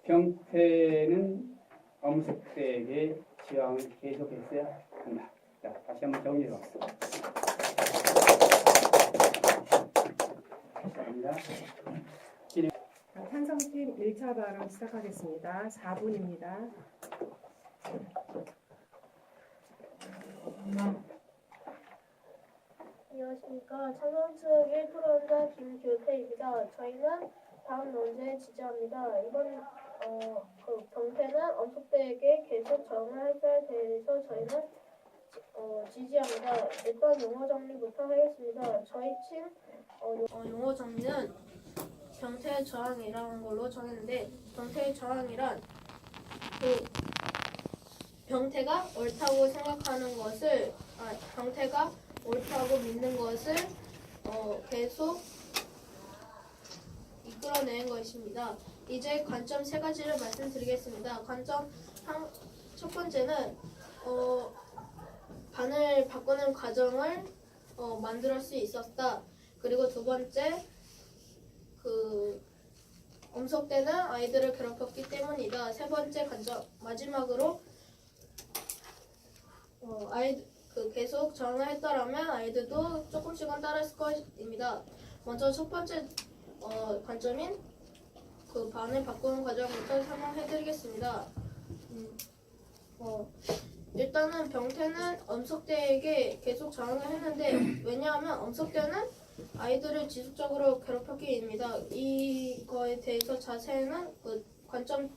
병태는 엄석대에게 지향을 계속했어야 한다. 자, 다시 한번 정리해 봅시다. 감사합니다. 찬성팀 1차 발언 시작하겠습니다. 4분입니다. 안녕하십니까. 찬성 측 1토론자 김규태입니다. 저희는 다음 논제에 지지합니다. 이번 병태는 엄석대에게 계속 정할 것에 대해서 저희는 지지합니다. 일단 용어 정리부터 하겠습니다. 저희 팀 용어 정리는 병태의 저항이라는 걸로 정했는데, 병태의 저항이란 병태가 옳다고 생각하는 것을 병태가 옳다고 믿는 것을 계속 이끌어내는 것입니다. 이제 관점 세 가지를 말씀드리겠습니다. 관점 첫 번째는 반을 바꾸는 과정을 만들 수 있었다. 그리고 두 번째, 엄석대는 아이들을 괴롭혔기 때문이다. 세 번째 관점, 마지막으로 계속 저항을 했더라면 아이들도 조금씩은 따라했을 것입니다. 먼저 첫 번째 관점인 반을 바꾸는 과정부터 설명해드리겠습니다. 일단은 병태는 엄석대에게 계속 저항을 했는데, 왜냐하면 엄석대는 아이들을 지속적으로 괴롭혔기입니다. 이거에 대해서 자세히는 관점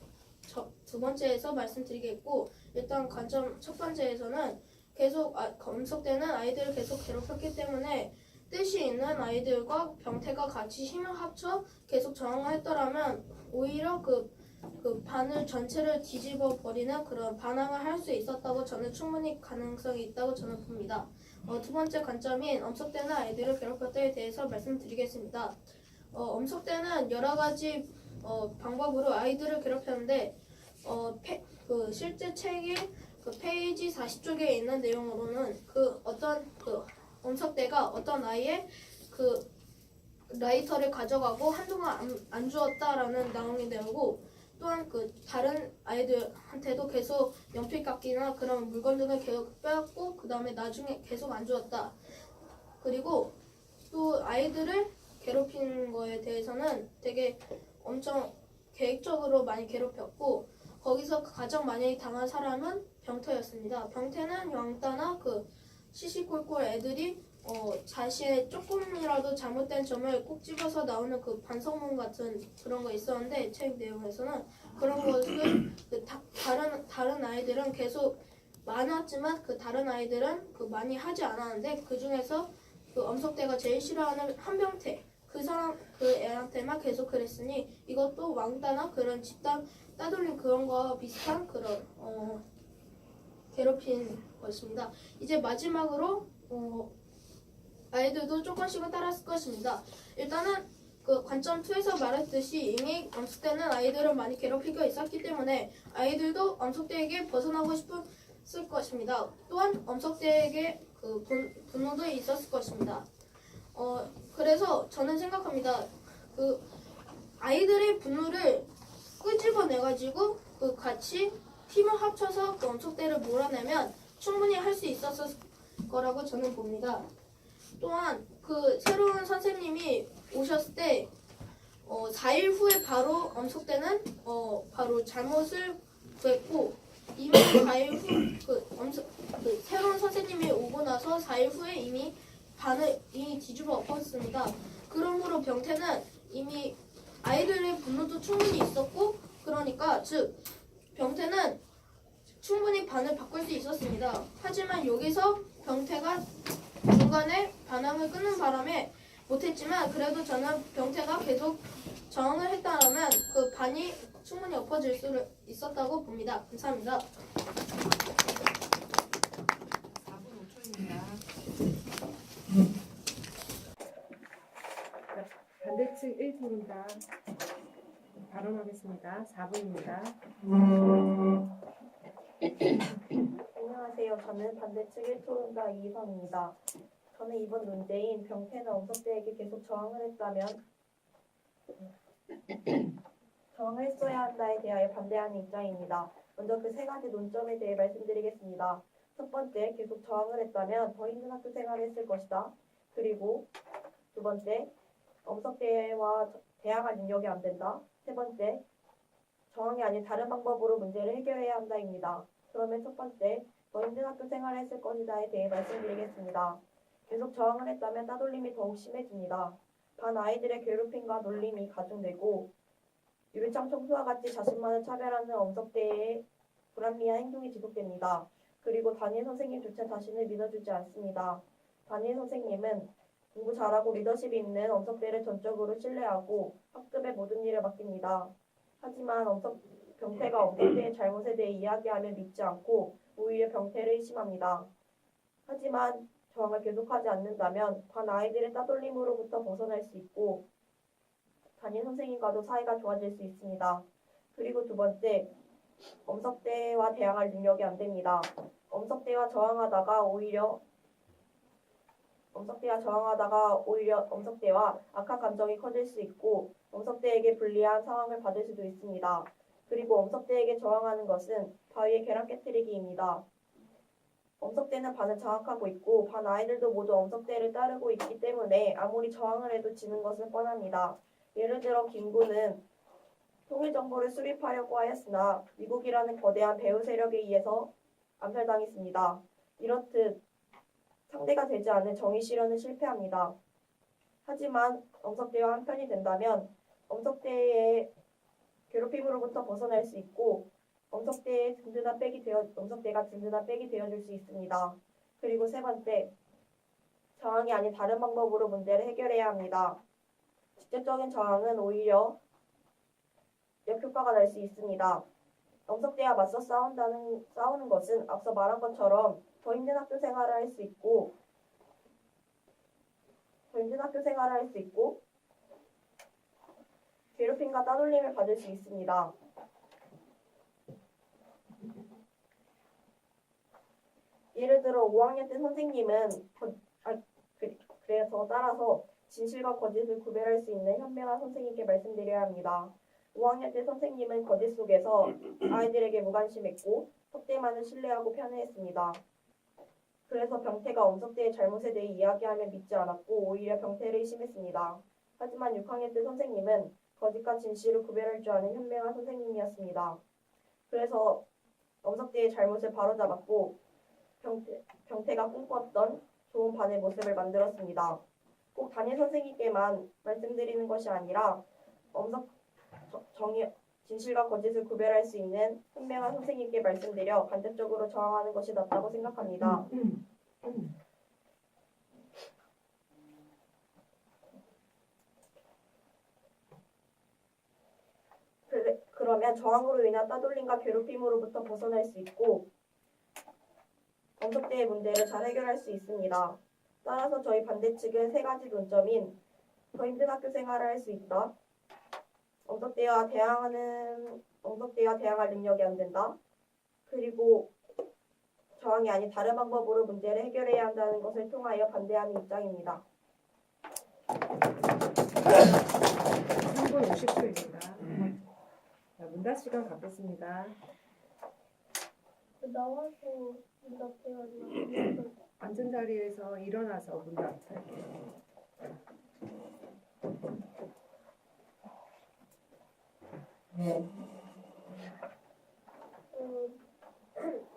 두 번째에서 말씀드리겠고, 일단 관점 첫 번째에서는 계속 엄석대는 아이들을 계속 괴롭혔기 때문에 뜻이 있는 아이들과 병태가 같이 힘을 합쳐 계속 저항을 했더라면 오히려 반을 전체를 뒤집어 버리는 그런 반항을 할 수 있었다고 저는 충분히 가능성이 있다고 저는 봅니다. 두 번째 관점인 엄석대는 아이들을 괴롭혔다에 대해서 말씀드리겠습니다. 엄석대는 여러 가지 방법으로 아이들을 괴롭혔는데, 실제 책의 페이지 40쪽에 있는 내용으로는 엄석대가 어떤 아이의 라이터를 가져가고 한동안 안 주었다라는 내용이 되고, 또한 다른 아이들한테도 계속 연필깎이나 그런 물건 등을 계속 빼앗고 그 다음에 나중에 계속 안 주었다. 그리고 또 아이들을 괴롭히는 거에 대해서는 되게 엄청 계획적으로 많이 괴롭혔고, 거기서 가장 많이 당한 사람은 병태였습니다. 병태는 왕따나 시시콜콜 애들이 자신의 조금이라도 잘못된 점을 꼭 집어서 나오는 반성문 같은 그런 거 있었는데, 책 내용에서는 그런 것을 다른 아이들은 계속 많았지만 다른 아이들은 많이 하지 않았는데, 그 중에서 엄석대가 제일 싫어하는 한병태, 그 애한테만 계속 그랬으니 이것도 왕따나 그런 집단 따돌림 그런 거와 비슷한 그런 괴롭힌 것입니다. 이제 마지막으로 아이들도 조금씩은 따랐을 것입니다. 일단은 관점 2에서 말했듯이 이미 엄석대는 아이들을 많이 괴롭히고 있었기 때문에 아이들도 엄석대에게 벗어나고 싶었을 것입니다. 또한 엄석대에게 분노도 있었을 것입니다. 그래서 저는 생각합니다. 아이들의 분노를 끄집어내가지고 같이 힘을 합쳐서 엄석대를 몰아내면 충분히 할 수 있었을 거라고 저는 봅니다. 또한 새로운 선생님이 오셨을 때 4일 후에 바로 엄석대는 바로 잘못을 구했고, 이미 4일 후 새로운 선생님이 오고 나서 4일 후에 이미 반을 뒤집어 엎었습니다. 그러므로 병태는 이미 아이들의 분노도 충분히 있었고, 그러니까 즉 병태는 충분히 반을 바꿀 수 있었습니다. 하지만 여기서 병태가 중간에 반항을 끊는 바람에 못했지만, 그래도 저는 병태가 계속 저항을 했다면 반이 충분히 엎어질 수 있었다고 봅니다. 감사합니다. 4분 5초입니다. 반대측 1토론자 발언하겠습니다. 4분입니다. 안녕하세요. 저는 반대측 1토론자 이희선입니다. 저는 이번 논제인 병태는 엄석대에게 계속 저항을 했다면 저항을 써야 한다에 대하여 반대하는 입장입니다. 먼저 그 세 가지 논점에 대해 말씀드리겠습니다. 첫 번째, 계속 저항을 했다면 더 힘든 학교 생활을 했을 것이다. 그리고 두 번째, 엄석대와 대항할 능력이 안 된다. 세 번째, 저항이 아닌 다른 방법으로 문제를 해결해야 한다입니다. 그러면 첫 번째, 더 힘든 학교 생활을 했을 것이다에 대해 말씀드리겠습니다. 계속 저항을 했다면 따돌림이 더욱 심해집니다. 반 아이들의 괴롭힘과 놀림이 가중되고 유리창 청소와 같이 자신만을 차별하는 엄석대의 불합리한 행동이 지속됩니다. 그리고 담임 선생님조차 자신을 믿어주지 않습니다. 담임 선생님은 공부 잘하고 리더십이 있는 엄석대를 전적으로 신뢰하고 학급의 모든 일을 맡깁니다. 하지만 병태가 엄석대의 잘못에 대해 이야기하며 믿지 않고 오히려 병태를 의심합니다. 하지만 저항을 계속하지 않는다면 반 아이들의 따돌림으로부터 벗어날 수 있고 담임 선생님과도 사이가 좋아질 수 있습니다. 그리고 두 번째, 엄석대와 대항할 능력이 안 됩니다. 엄석대와 저항하다가 오히려 엄석대와 악한 감정이 커질 수 있고 엄석대에게 불리한 상황을 받을 수도 있습니다. 그리고 엄석대에게 저항하는 것은 바위에 계란 깨뜨리기입니다. 엄석대는 반을 장악하고 있고 반 아이들도 모두 엄석대를 따르고 있기 때문에 아무리 저항을 해도 지는 것은 뻔합니다. 예를 들어 김구는 통일정보를 수립하려고 하였으나 미국이라는 거대한 배후 세력에 의해서 암살당했습니다. 이렇듯 상대가 되지 않은 정의 실현은 실패합니다. 하지만 엄석대와 한편이 된다면 엄석대의 괴롭힘으로부터 벗어날 수 있고 엄석대가 든든한 백이 되어줄 수 있습니다. 그리고 세 번째, 저항이 아닌 다른 방법으로 문제를 해결해야 합니다. 직접적인 저항은 오히려 역효과가 날 수 있습니다. 엄석대와 맞서 싸우는 것은 앞서 말한 것처럼 더 힘든 학교 생활을 할 수 있고 괴롭힘과 따돌림을 받을 수 있습니다. 예를 들어 5학년 때 선생님은 따라서 진실과 거짓을 구별할 수 있는 현명한 선생님께 말씀드려야 합니다. 5학년 때 선생님은 거짓 속에서 아이들에게 무관심했고 석대만을 신뢰하고 편애했습니다. 그래서 병태가 엄석대의 잘못에 대해 이야기하며 믿지 않았고 오히려 병태를 의심했습니다. 하지만 6학년 때 선생님은 거짓과 진실을 구별할 줄 아는 현명한 선생님이었습니다. 그래서 엄석대의 잘못을 바로잡았고 병태가 꿈꿨던 좋은 반의 모습을 만들었습니다. 꼭 담임 선생님께만 말씀드리는 것이 아니라 진실과 거짓을 구별할 수 있는 현명한 선생님께 말씀드려 간접적으로 저항하는 것이 낫다고 생각합니다. 그러면 저항으로 인한 따돌림과 괴롭힘으로부터 벗어날 수 있고 엄석대의 문제를 잘 해결할 수 있습니다. 따라서 저희 반대측은 세 가지 논점인 더 힘든 학교 생활을 할 수 있다. 엄석대와 대항할 능력이 안 된다. 그리고 저항이 아닌 다른 방법으로 문제를 해결해야 한다는 것을 통하여 반대하는 입장입니다. 3분 50초입니다. 자, 문답 시간 갖겠습니다. 나와서 문답해가지고 앉은 자리에서 일어나서 문답할게요.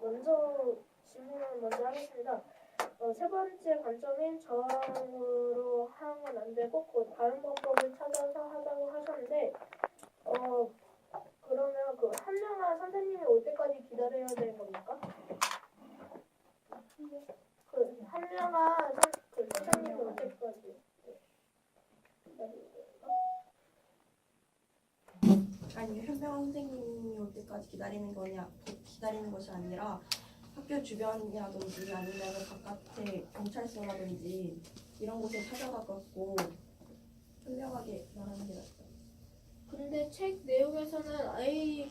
먼저 질문을 먼저 하겠습니다. 세 번째 관점인 저항으로 하는 건 안 되고 그 다른 방법을 찾아서 하자고 하셨는데 그러면 그 한명한 선생님이 올 때까지 기다려야 되는 겁니까? 그 한명한 선생님이 올 때까지 아니 현명한 선생님이 올 때까지 기다리는 것이 아니라 학교 주변이라든지 아니면 바깥에 경찰서라든지 이런 곳에 찾아가갖고 현명하게 말하는 게 낫죠. 근데 책 내용에서는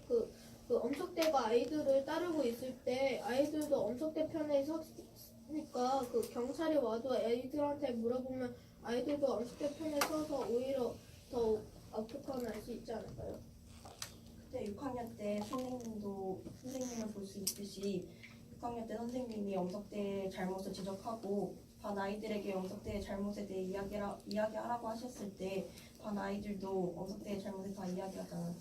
그 엄석대가 아이들을 따르고 있을 때 아이들도 엄석대 편에 섰으니까 그 경찰이 와도 아이들한테 물어보면 아이들도 엄석대 편에 서서 오히려 더 악독함을 알 수 있지 않을까요? 때 선생님을 볼 수 있듯이 6학년 때 선생님이 엄석대의 잘못을 지적하고 반 아이들에게 엄석대의 잘못에 대해 이야기하라고 하셨을 때 반 아이들도 엄석대의 잘못에 다 이야기하잖아요.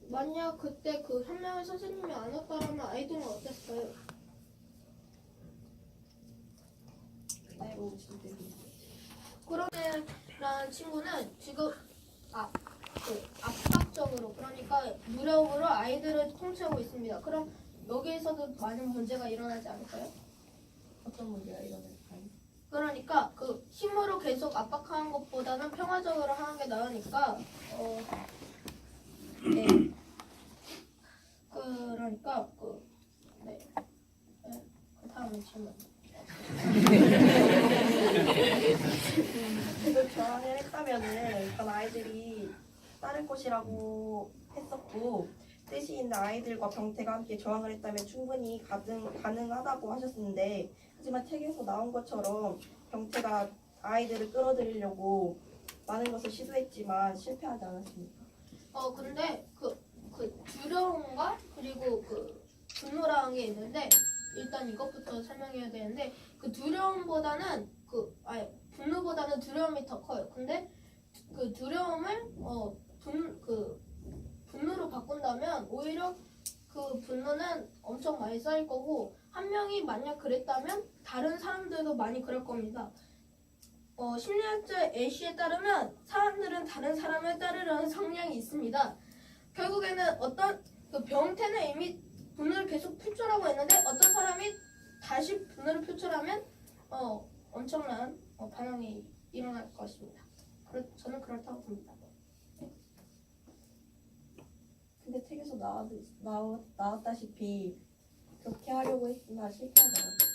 만약 그때 그 한 명의 선생님이 아니었다면 아이들은 어땠어요? 그대로 지도되고 그러네라는 친구는 지금 압박적으로 그러니까 무력으로 아이들을 통치하고 있습니다. 그럼 여기에서도 많은 문제가 일어나지 않을까요? 어떤 문제가 일어날까요? 그러니까 그 힘으로 계속 압박하는 것보다는 평화적으로 하는 게 나으니까 네. 그러니까 그 다음에 질문. 계속 저항을 했다면은 반 아이들이 따를 것이라고 했었고 뜻이 있는 아이들과 병태가 함께 저항을 했다면 충분히 가능하다고 하셨는데 하지만 책에서 나온 것처럼 병태가 아이들을 끌어들이려고 많은 것을 시도했지만 실패하지 않았습니까? 근데 그 두려움과 그리고 그 분노라는 게 있는데 일단 이것부터 설명해야 되는데 그 두려움보다는 분노보다는 두려움이 더 커요. 근데 그 두려움을 분노로 바꾼다면 오히려 그 분노는 엄청 많이 쌓일 거고 한 명이 만약 그랬다면 다른 사람들도 많이 그럴 겁니다. 심리학자 애쉬에 따르면 사람들은 다른 사람을 따르려는 성향이 있습니다. 결국에는 어떤 그 병태는 이미 분노를 계속 표출하고 있는데 어떤 사람이 다시 분노를 표출하면 엄청난 반응이 일어날 것입니다. 저는 그렇다고 봅니다. 근데 책에서 나왔다시피 그렇게 하려고 했으나 실패하지 않았어요.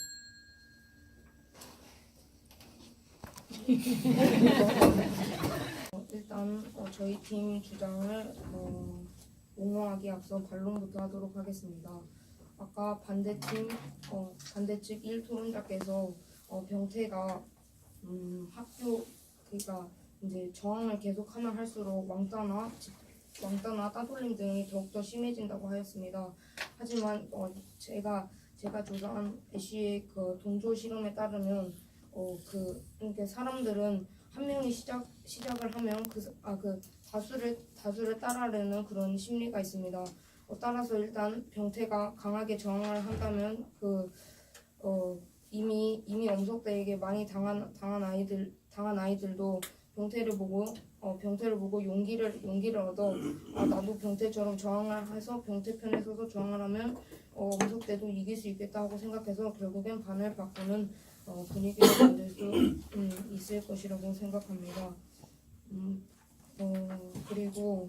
일단 저희 팀 주장을 옹호하기 앞서 반론부터 하도록 하겠습니다. 아까 반대측 1토론자께서 병태가 학교 그러니까 이제 저항을 계속하면 할수록 왕따나 따돌림 등이 더욱더 심해진다고 하였습니다. 하지만 제가 조사한 애쉬의 그 동조 실험에 따르면 그러니까 사람들은 한 명이 시작을 하면 그 다수를 따라하려는 그런 심리가 있습니다. 따라서 일단 병태가 강하게 저항을 한다면 이미 엄석대에게 많이 당한 아이들도 병태를 보고 용기를 얻어 나도 병태처럼 저항을 해서 병태 편에 서서 저항을 하면 엄석대도 이길 수 있겠다 하고 생각해서 결국엔 반을 바꾸는 분위기를 만들 수 있을 것이라고 생각합니다. 그리고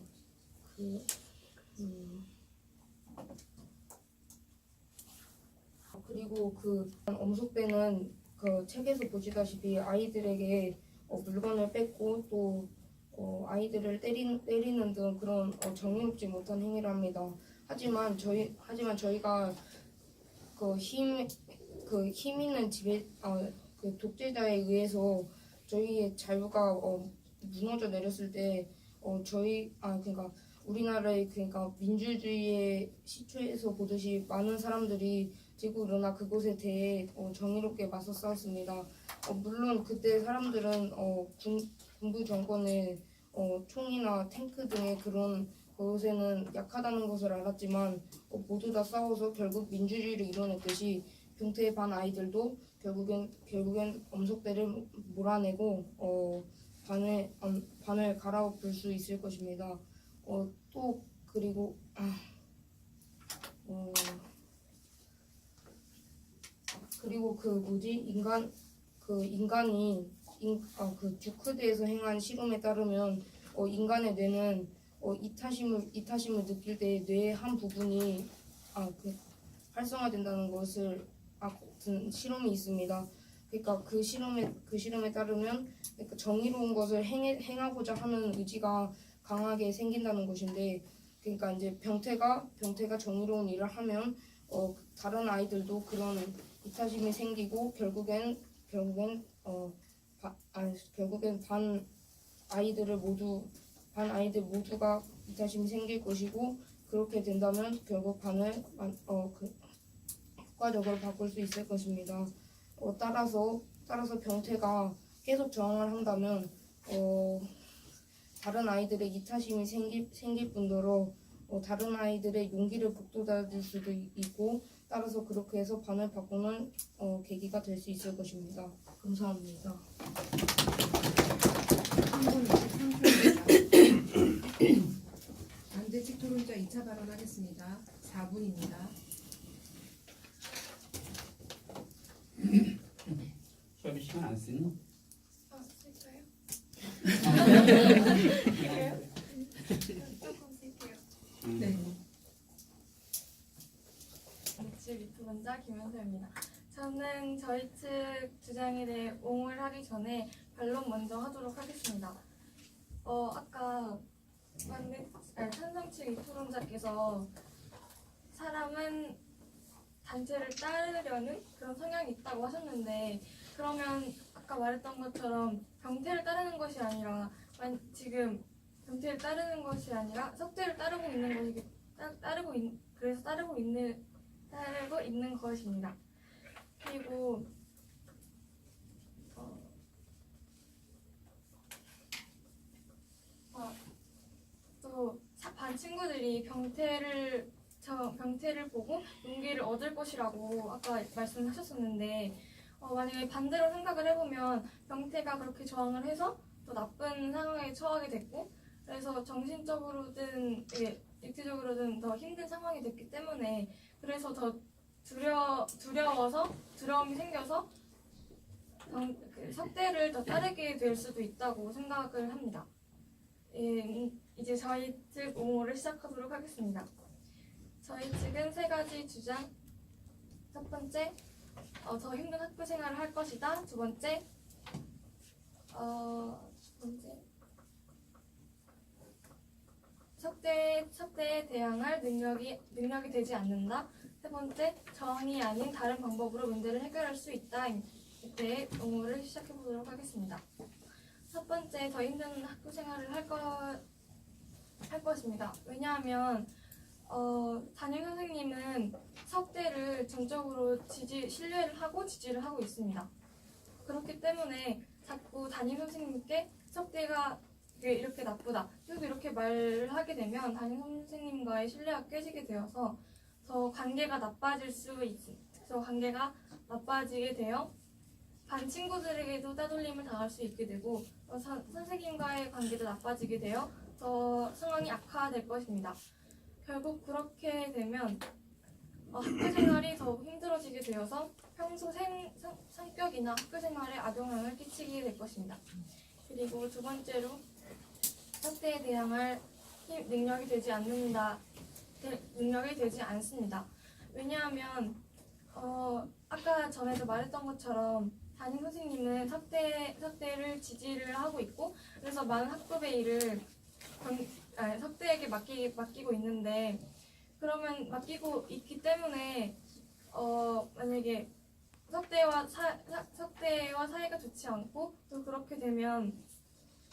엄석대는 그 책에서 보시다시피 아이들에게 물건을 뺏고 또 아이들을 때리는 등 그런 정의롭지 못한 행위를 합니다. 하지만 저희가 힘 있는 그 독재자에 의해서 저희의 자유가 무너져 내렸을 때 그러니까 우리나라의 그러니까 민주주의의 시초에서 보듯이 많은 사람들이 지구 일어나 그곳에 대해 정의롭게 맞서 싸웠습니다. 물론 그때 사람들은 군부 정권의 총이나 탱크 등의 그런 것에는 약하다는 것을 알았지만 모두 다 싸워서 결국 민주주의를 이뤄냈듯이 병태의 반 아이들도 결국엔 엄석대를 몰아내고 반을 갈아엎을 수 있을 것입니다. 또 그리고 인간이 주크드에서 행한 실험에 따르면 인간의 뇌는 이타심을 느낄 때 뇌의 한 부분이 활성화된다는 것을 같은 실험이 있습니다. 그러니까 그 실험에 따르면 그러니까 정의로운 것을 행하고자 하는 의지가 강하게 생긴다는 것인데, 그러니까 이제 병태가 정의로운 일을 하면 다른 아이들도 그런 이타심이 생기고 결국엔 반 아이들 모두가 이타심이 생길 것이고 그렇게 된다면 결국 반을 효과적으로 바꿀 수 있을 것입니다. 따라서 병태가 계속 저항을 한다면 다른 아이들의 이타심이 생길 뿐더러 다른 아이들의 용기를 북돋아줄 수도 있고 따라서 그렇게 해서 반을 바꾸는 계기가 될 수 있을 것입니다. 감사합니다. 3분 23초입니다. 반대측 토론자 2차 발언하겠습니다. 4분입니다. 수업이 시간 안 쓰니? 아, 진짜요? 조금 쓸게요. 네. 집 유튜브자 김현서입니다. 저는 저희 측 주장에 대해 옹호를 하기 전에 반론 먼저 하도록 하겠습니다. 아까 찬성 측 이토론자께서 사람은 단체를 따르려는 그런 성향이 있다고 하셨는데 그러면 아까 말했던 것처럼 병태를 따르는 것이 아니라 지금 병태를 따르는 것이 아니라 석대를 따르고 있는 것이 그래서 따르고 있는 것입니다. 그리고 또 반 친구들이 병태를 보고 용기를 얻을 것이라고 아까 말씀하셨었는데 만약에 반대로 생각을 해보면 병태가 그렇게 저항을 해서 더 나쁜 상황에 처하게 됐고 그래서 정신적으로든 육체적으로든 더 힘든 상황이 됐기 때문에 그래서 더 두려움이 생겨서 석대를 더 따르게 될 수도 있다고 생각을 합니다. 이제 저희 측 옹호를 시작하도록 하겠습니다. 저희 측은 3가지 주장. 첫 번째, 더 힘든 학교 생활을 할 것이다. 두 번째, 석대에 대항할 능력이 되지 않는다. 세 번째, 저항이 아닌 다른 방법으로 문제를 해결할 수 있다. 이때 옹호를 시작해 보도록 하겠습니다. 첫 번째, 더 힘든 학교 생활을 할 것입니다. 왜냐하면 담임 선생님은 석대를 전적으로 신뢰를 하고 지지를 하고 있습니다. 그렇기 때문에 자꾸 담임 선생님께 석대가 이렇게 나쁘다, 계속 이렇게 말을 하게 되면 담임 선생님과의 신뢰가 깨지게 되어서 더 관계가 나빠지게 되어 반 친구들에게도 따돌림을 당할 수 있게 되고 선생님과의 관계도 나빠지게 되어 더 상황이 악화될 것입니다. 결국 그렇게 되면 학교 생활이 더욱 힘들어지게 되어서 평소 성격이나 학교 생활에 악영향을 끼치게 될 것입니다. 그리고 두 번째로 석대에 대항할 능력이 되지 않습니다. 왜냐하면 아까 전에도 말했던 것처럼 담임 선생님은 석대를 지지를 하고 있고 그래서 많은 학급의 일을 석대에게 맡기고 있는데 그러면 맡기고 있기 때문에 만약에 석대와 사이가 좋지 않고 또 그렇게 되면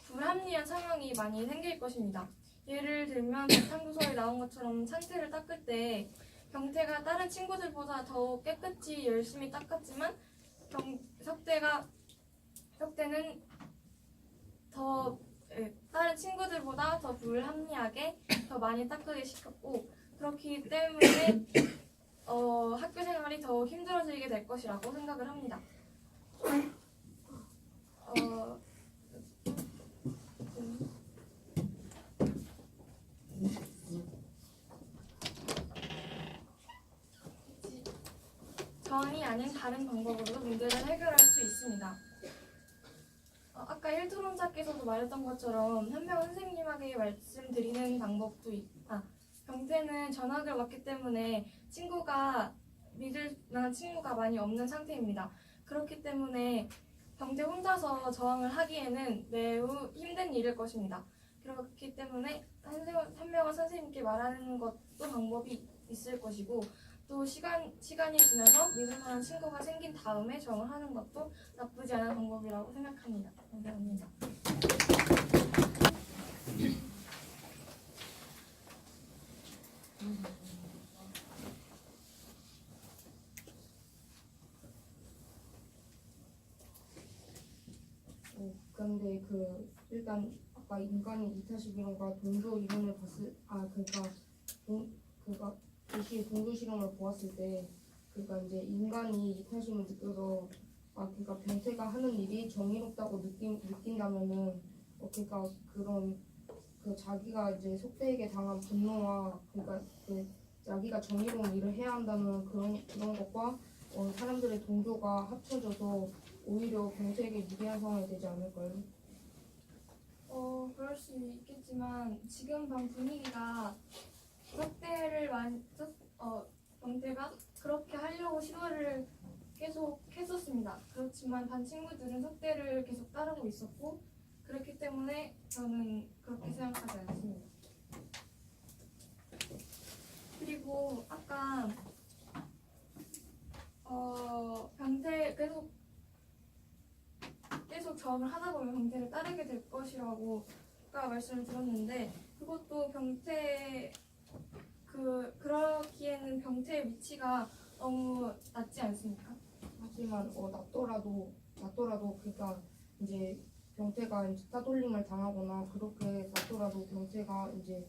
불합리한 상황이 많이 생길 것입니다. 예를 들면 탐구서에 나온 것처럼 상태를 닦을 때 병태가 다른 친구들보다 더 깨끗이 열심히 닦았지만 석대는 더 다른 친구들보다 더 불합리하게 더 많이 닦게 시켰고 그렇기 때문에 학교 생활이 더 힘들어지게 될 것이라고 생각을 합니다. 저항이 아닌 다른 방법으로 문제를 해결할 수 있습니다. 아까 1토론자께서도 말했던 것처럼 현명 선생님에게 말씀드리는 방법도 병태는 전학을 왔기 때문에 믿을 만한 친구가 많이 없는 상태입니다. 그렇기 때문에 병태 혼자서 저항을 하기에는 매우 힘든 일일 것입니다. 그렇기 때문에 현명한 선생님께 말하는 것도 방법이 있을 것이고 또 시간이 지나서 믿을 만한 친구가 생긴 다음에 저항을 하는 것도 나쁘지 않은 방법이라고 생각합니다. 감사합니다. 그런데 일단 아까 인간이 이타식 이론과 동조 이론을 그러니까 도시의 동조 실험을 보았을 때 그러니까 이제 인간이 이타심을 느껴서 그러니까 병태가 하는 일이 정의롭다고 느낀다면은 그러니까 그런 자기가 이제 속대에게 당한 분노와 그러니까 자기가 정의로운 일을 해야 한다는 그런 것과 사람들의 동조가 합쳐져서 오히려 병태에게 유리한 상황이 되지 않을까요? 그럴 수 있겠지만 지금 방 분위기가 병태가 그렇게 하려고 시도를 계속 했었습니다. 그렇지만 반 친구들은 속대를 계속 따르고 있었고 그렇기 때문에 저는 그렇게 생각하지 않습니다. 그리고 아까 병태 계속 저항을 하다 보면 병태를 따르게 될 것이라고 아까 말씀을 드렸는데 그것도 그러기에는 병태의 위치가 너무 낮지 않습니까? 하지만 낮더라도 그러니까 이제 병태가 이제 따돌림을 당하거나 그렇게 낮더라도 병태가 이제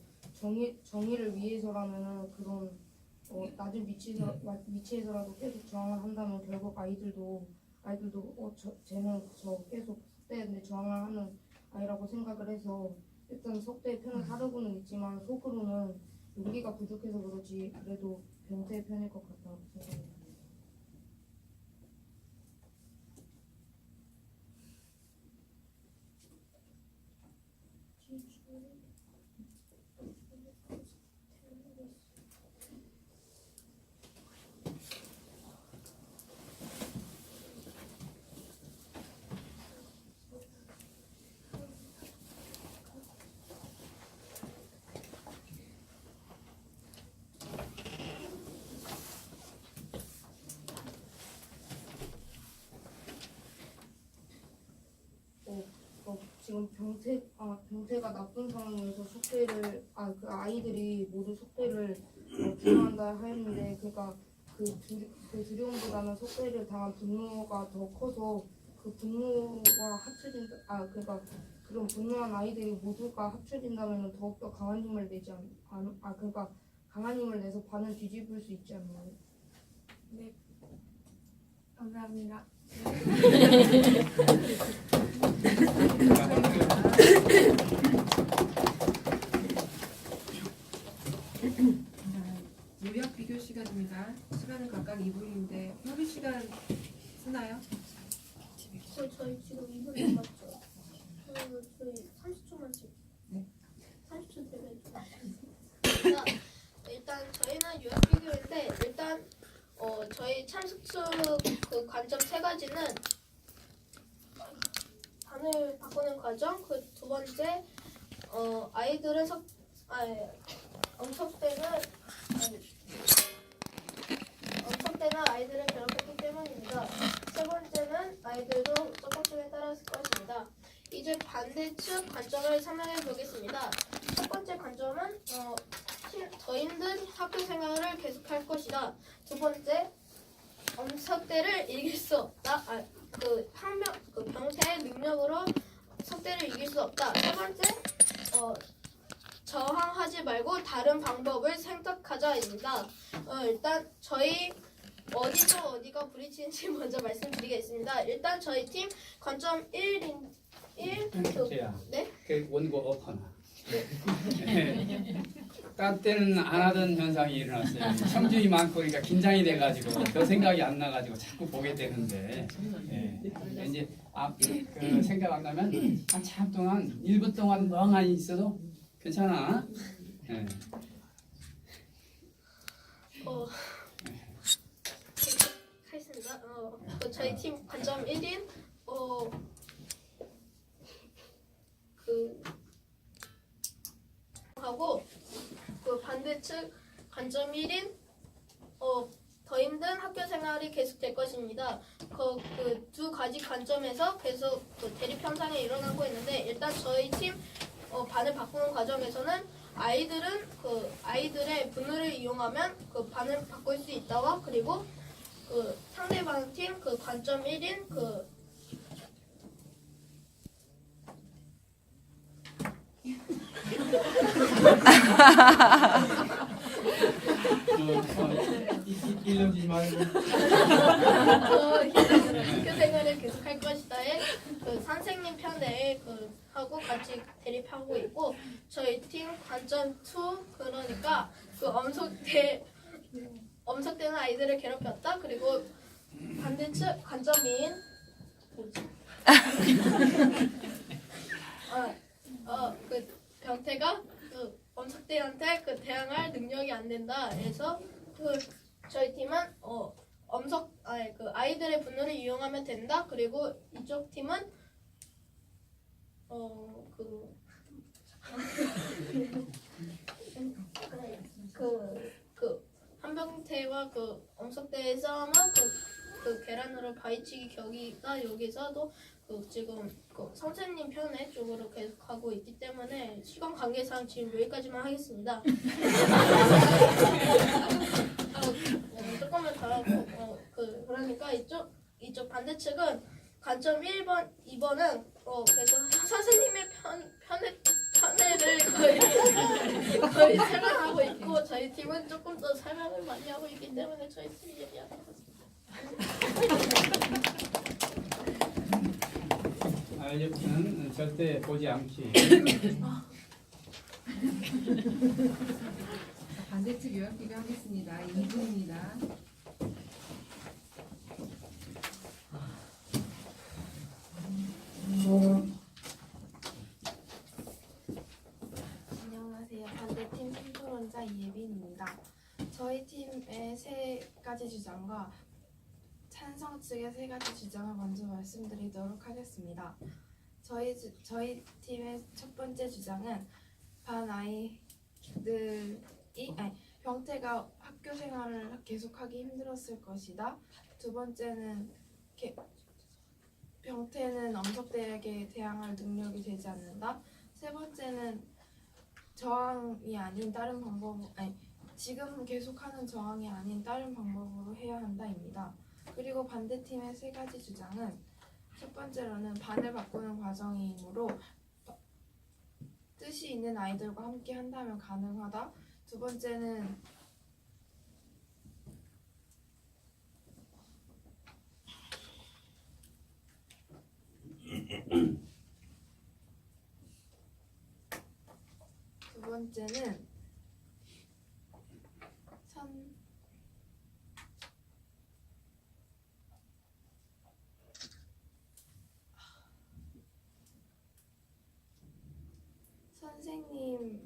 정의를 위해서라면은 그런 낮은 위치에서라도 계속 저항을 한다면 결국 아이들도 쟤는 계속 속대에 저항을 하는 아이라고 생각을 해서 일단 속대의 편을 사르고는 있지만 속으로는 용기가 부족해서 그러지 그래도 병태의 편일 것 같다고 생각합니다. 지금 병태가 나쁜 상황에서 속대를 그 아이들이 모두 속대를 두려워한다 하였는데 그러니까 그 두려움보다는 속대를 당한 분노가 더 커서 그 분노가 합쳐진 그러니까 그런 분노한 아이들이 모두가 합쳐진다면 더욱더 강한 힘을 내지 그러니까 강한 힘을 내서 반을 뒤집을 수 있지 않나요? 네, 감사합니다. 요약 비교 시간입니다. 시간은 각각 2분인데 협의 시간 쓰나요? 저희 지금 2분 남았죠? 저희 30초만 지금. 네. 30초 되면 일단 저희는 요약 비교인데 일단 저희 참석수 그 관점 세 가지는 반을 바꾸는 과정, 그 두 번째 아이들은 엄석대는 아이들을 괴롭혔기 때문입니다. 세 번째는 아이들도 적극적에 따랐을 것입니다. 이제 반대측 관점을 설명해 보겠습니다. 첫 번째 관점은 더 힘든 학교 생활을 계속할 것이다. 두 번째, 엄석대를 이길 수 없다. 병태의 능력으로 석대를 이길 수 없다. 세 번째, 저항하지 말고 다른 방법을 생각하자입니다. 일단 저희 어디서 어디가 부딪히는지 먼저 말씀드리겠습니다. 일단 저희 팀 관점 1. 네? 그 원고 엎어나. 딴 때는 안 하던 현상이 일어났어요. 청중이 많고 그러니까 긴장이 돼가지고 그 생각이 안 나가지고 자꾸 보게 되는데 이제 그 생각 안 나면 한참 동안 1분 동안 멍하니 있어도 괜찮아. 하겠습니다. 저희 팀 관점 1인 하고 그 반대측 관점 1인 더 힘든 학교 생활이 계속될 것입니다. 그 두 가지 관점에서 계속 그 대립 현상이 일어나고 있는데 일단 저희 팀 반을 바꾸는 과정에서는 아이들은 그 아이들의 분노를 이용하면 그 반을 바꿀 수 있다와 그리고 그 상대방 팀 그 관점 1인 그 일러지지 말고. 학교 생활을 계속할 것이다에 그 선생님 편에 그 하고 같이 대립하고 있고 저희 팀 관점 2 그러니까 그 엄석대는 아이들을 괴롭혔다 그리고 반대측 관점 2인 그 병태가 그 엄석대한테 그 대항할 능력이 안 된다 해서 그 저희 팀은 그 아이들의 분노를 이용하면 된다. 그리고 이쪽 팀은 그 한병태와 그 엄석대의 싸움은 그 계란으로 바위치기 격이가 여기서도 그 지금 그 선생님 편의 쪽으로 계속 가고 있기 때문에 시간 관계상 지금 여기까지만 하겠습니다. 조금만 더 하고 그러니까 이쪽 반대측은 관점 1번, 2번은 그래서 선생님의 편애를 거의 설명하고 있고 저희 팀은 조금 더 설명을 많이 하고 있기 때문에 저희 팀이 얘기하는 것입니다. 알려주는 절대 보지 않기. 반대측 요약기가 하겠습니다. 2분입니다. 안녕하세요. 반대팀 팀토론자 이예빈입니다. 저희 팀의 세 가지 주장과 찬성 측의 세 가지 주장을 먼저 말씀드리도록 하겠습니다. 저희 팀의 첫 번째 주장은 병태가 학교 생활을 계속하기 힘들었을 것이다. 두 번째는 병태는 엄석대에게 대항할 능력이 되지 않는다. 세 번째는 저항이 아닌 다른 지금 계속하는 저항이 아닌 다른 방법으로 해야 한다입니다. 그리고 반대팀의 세 가지 주장은 첫 번째로는 반을 바꾸는 과정이므로 뜻이 있는 아이들과 함께 한다면 가능하다. 두 번째는 선생님과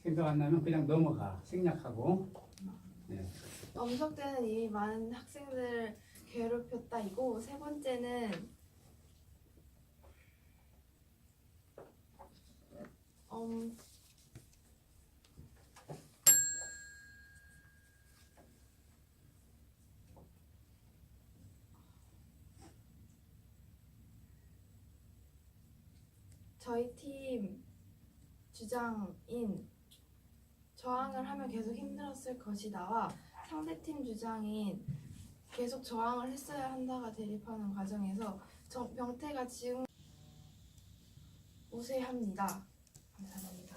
생각 안 나면 그냥 넘어가. 생략하고. 네. 엄석대는 이미 많은 학생들을 괴롭혔다이고 세 번째는 저희 팀 주장인 저항을 하면 계속 힘들었을 것이다와 상대팀 주장인 계속 저항을 했어야 한다가 대립하는 과정에서 병태가 지금 우세합니다. 감사합니다.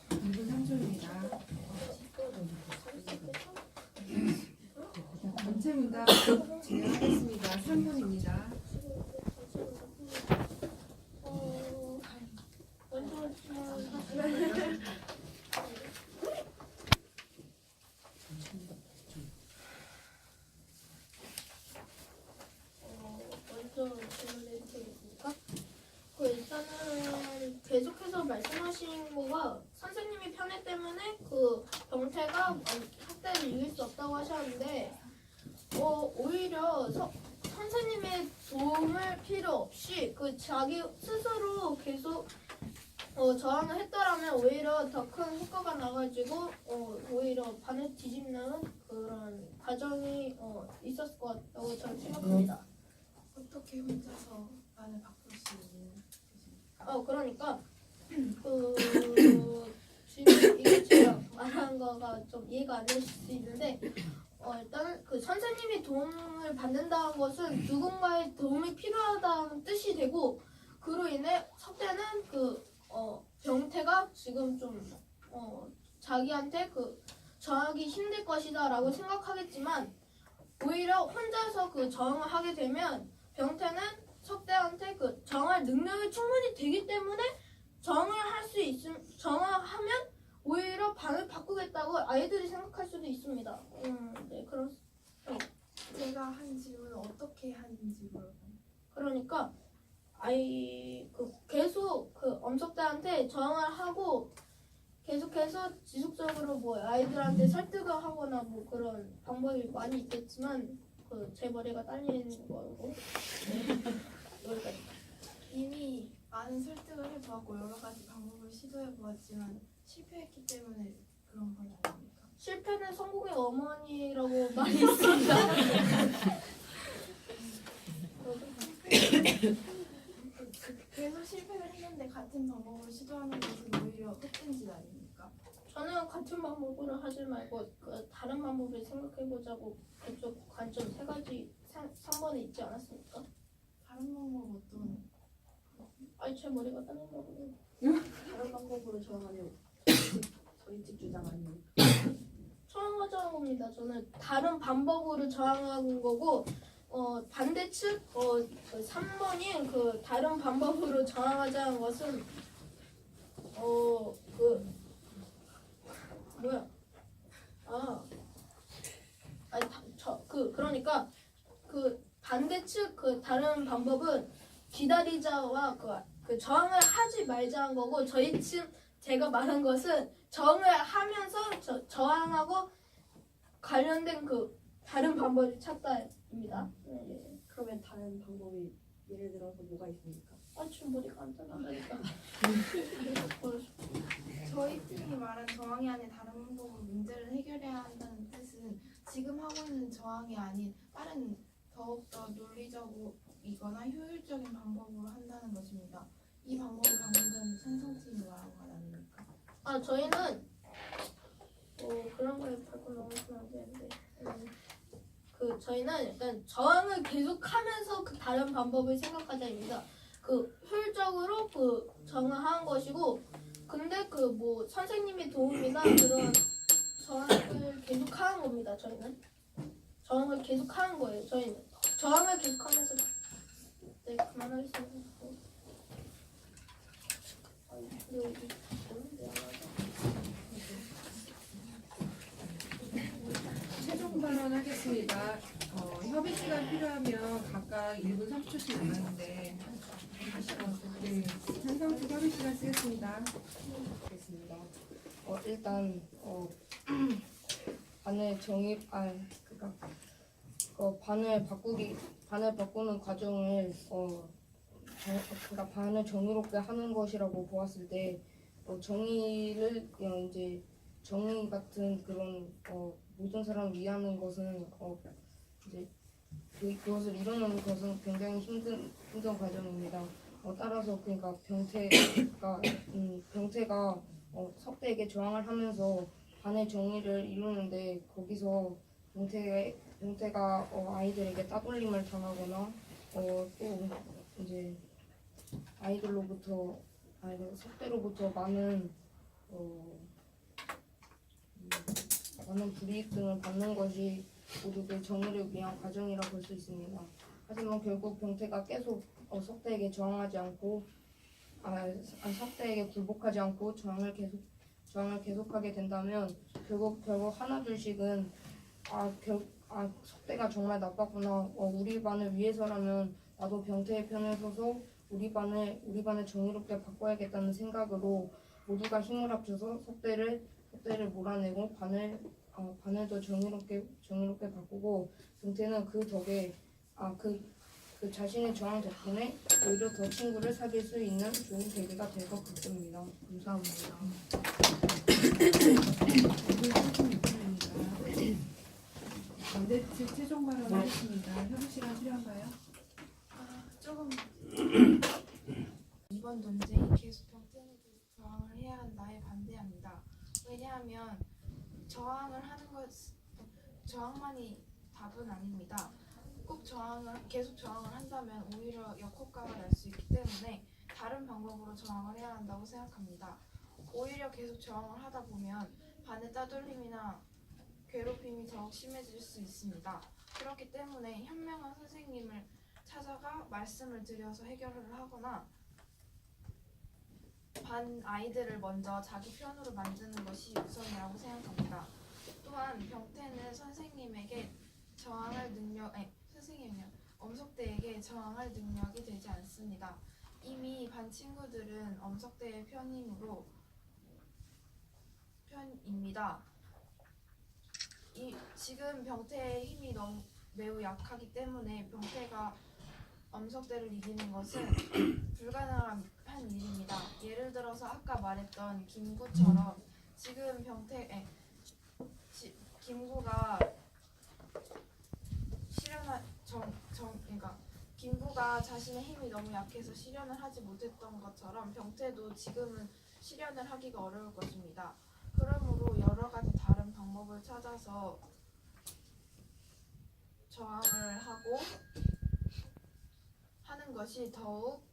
2분 3초입니다. 전체 문답 진행하겠습니다. 3분입니다. 먼저 질문해도 되겠습니까? 일단은 계속해서 말씀하신 거가 선생님의 편애 때문에 그 병태가 학대를 이길 수 없다고 하셨는데 오히려 선생님의 도움을 필요 없이 그 자기 스스로 계속 저항을 했더라면 오히려 더 큰 효과가 나가지고 오히려 반을 뒤집는 그런 과정이 있었을 것 같다고 저는 생각합니다. 어떻게 혼자서 반을 바꿀 수 있는 그러니까 지금 이게 제가 말한 거가 좀 이해가 안 될 수 있는데 일단 그 선생님이 도움을 받는다는 것은 누군가의 도움이 필요하다는 뜻이 되고 그로 인해 석대는 병태가 지금 좀 자기한테 저항하기 힘들 것이다라고 생각하겠지만 오히려 혼자서 저항을 하게 되면 병태는 석대한테 저항할 능력이 충분히 되기 때문에 저항하면 오히려 반을 바꾸겠다고 아이들이 생각할 수도 있습니다. 네, 제가 한 질문은 어떻게 하는지 물어봐요. 그러니까 계속 엄석대한테 저항을 하고 계속해서 지속적으로 뭐 아이들한테 설득을 하거나 뭐 그런 방법이 많이 있겠지만 제 머리가 딸리는 거고 여기까지. 이미 많은 설득을 해보았고 여러 가지 방법을 시도해보았지만 실패했기 때문에 그런 건 아닙니까? 실패는 성공의 어머니라고 말이 있습니다. 계속 실패를 했는데 같은 방법을 시도하는 것은 오히려 헛된 짓 아닙니까? 저는 같은 방법으로 하지 말고 다른 방법을 생각해보자고 그쪽 관점 3번에 있지 않았습니까? 다른 방법 어떤? 제 머리가 딸린 거군요. 다른 방법으로 저항하는 저희집 주장 아닙니까? 저항하자는 겁니다. 저는 다른 방법으로 저항하는 거고 반대측 3번인 다른 방법으로 저항하자는 것은 그러니까 반대측 다른 방법은 기다리자와 저항을 하지 말자는 거고 저희 측 제가 말한 것은 저항을 하면서 저항하고 관련된 다른 방법을 찾다입니다. 네. 그러면 다른 방법이 예를 들어서 뭐가 있습니까? 지금 머리가 안 잘린다니까. 저희 팀이 말한 저항이 아닌 다른 방법으로 문제를 해결해야 한다는 뜻은 지금 하고 있는 저항이 아닌 빠른 더욱더 논리적이거나 효율적인 방법으로 한다는 것입니다. 이 방법을 방금 전 찬성팀이 말한 건 아닙니까? 저희는 그런 거에 발표 넘어서면 안 되는데 저희는 일단 저항을 계속하면서 다른 방법을 생각하자입니다. 효율적으로 저항하는 것이고 근데 뭐 선생님의 도움이나 그런 저항을 계속하는 겁니다. 저희는 저항을 계속하는 거예요. 저희는 저항을 계속하면서 네 그만하겠습니다. 최종 발언하겠습니다. 협의 시간 필요하면 각각 1분 30초씩 나가는데 네, 찬성팀 협의 시간 쓰겠습니다. 알겠습니다. 일단 반을 반을 바꾸는 과정을 그러니까 반을 정의롭게 하는 것이라고 보았을 때 정의를 이제 정의 같은 그런 모든 사람을 위하는 것은 이제 그것을 이루는 것은 굉장히 힘든 과정입니다. 따라서 그러니까 병태가 석대에게 저항을 하면서 반의 정의를 이루는데 거기서 병태가 아이들에게 따돌림을 당하거나 또 이제 석대로부터 많은 불이익 등을 받는 것이 모두 그 정의를 위한 과정이라 볼 수 있습니다. 하지만 결국 병태가 계속 석대에게 저항하지 않고 석대에게 굴복하지 않고 저항을 계속하게 된다면 결국 하나둘씩은 석대가 정말 나빴구나. 우리 반을 위해서라면 나도 병태의 편에 서서 우리 반을 정의롭게 바꿔야겠다는 생각으로 모두가 힘을 합쳐서 석대를 몰아내고 반을 더 정의롭게 바꾸고 병태는 그 덕에 그 자신의 저항 덕분에 오히려 더 친구를 사귈 수 있는 좋은 계기가 될 것 같습니다. 감사합니다. 네, 최종 발언 하겠습니다. 협의 시간 필요한가요? 조금 이번 논쟁이 계속 병태는 계속 저항을 해야 한다에 반대합니다. 왜냐하면 저항만이 답은 아닙니다. 꼭 계속 저항을 한다면 오히려 역효과가 날 수 있기 때문에 다른 방법으로 저항을 해야 한다고 생각합니다. 오히려 계속 저항을 하다 보면 반의 따돌림이나 괴롭힘이 더욱 심해질 수 있습니다. 그렇기 때문에 현명한 선생님을 찾아가 말씀을 드려서 해결을 하거나 반 아이들을 먼저 자기 편으로 만드는 것이 우선이라고 생각합니다. 또한 병태는 선생님에게 엄석대에게 저항할 능력이 되지 않습니다. 이미 반 친구들은 엄석대의 편입니다. 지금 병태의 힘이 매우 약하기 때문에 병태가 엄석대를 이기는 것은 불가능한 일입니다. 예를 들어서 아까 말했던 김구처럼 지금 김구가 김구가 자신의 힘이 너무 약해서 실현을 하지 못했던 것처럼 병태도 지금은 실현을 하기가 어려울 것입니다. 그러므로 여러 가지 다른 방법을 찾아서 저항을 하는 것이 더욱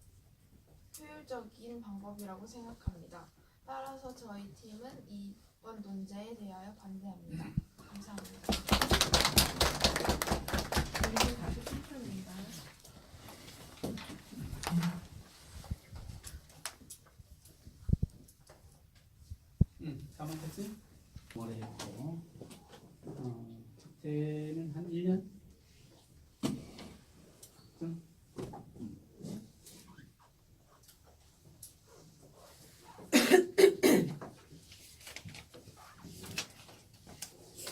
효율적인 방법이라고 생각합니다. 따라서 저희 팀은 이번 논제에 대하여 반대합니다. 감사합니다. 47초입니다. 사망했지? 뭐래 했고 숙제는 한 1년?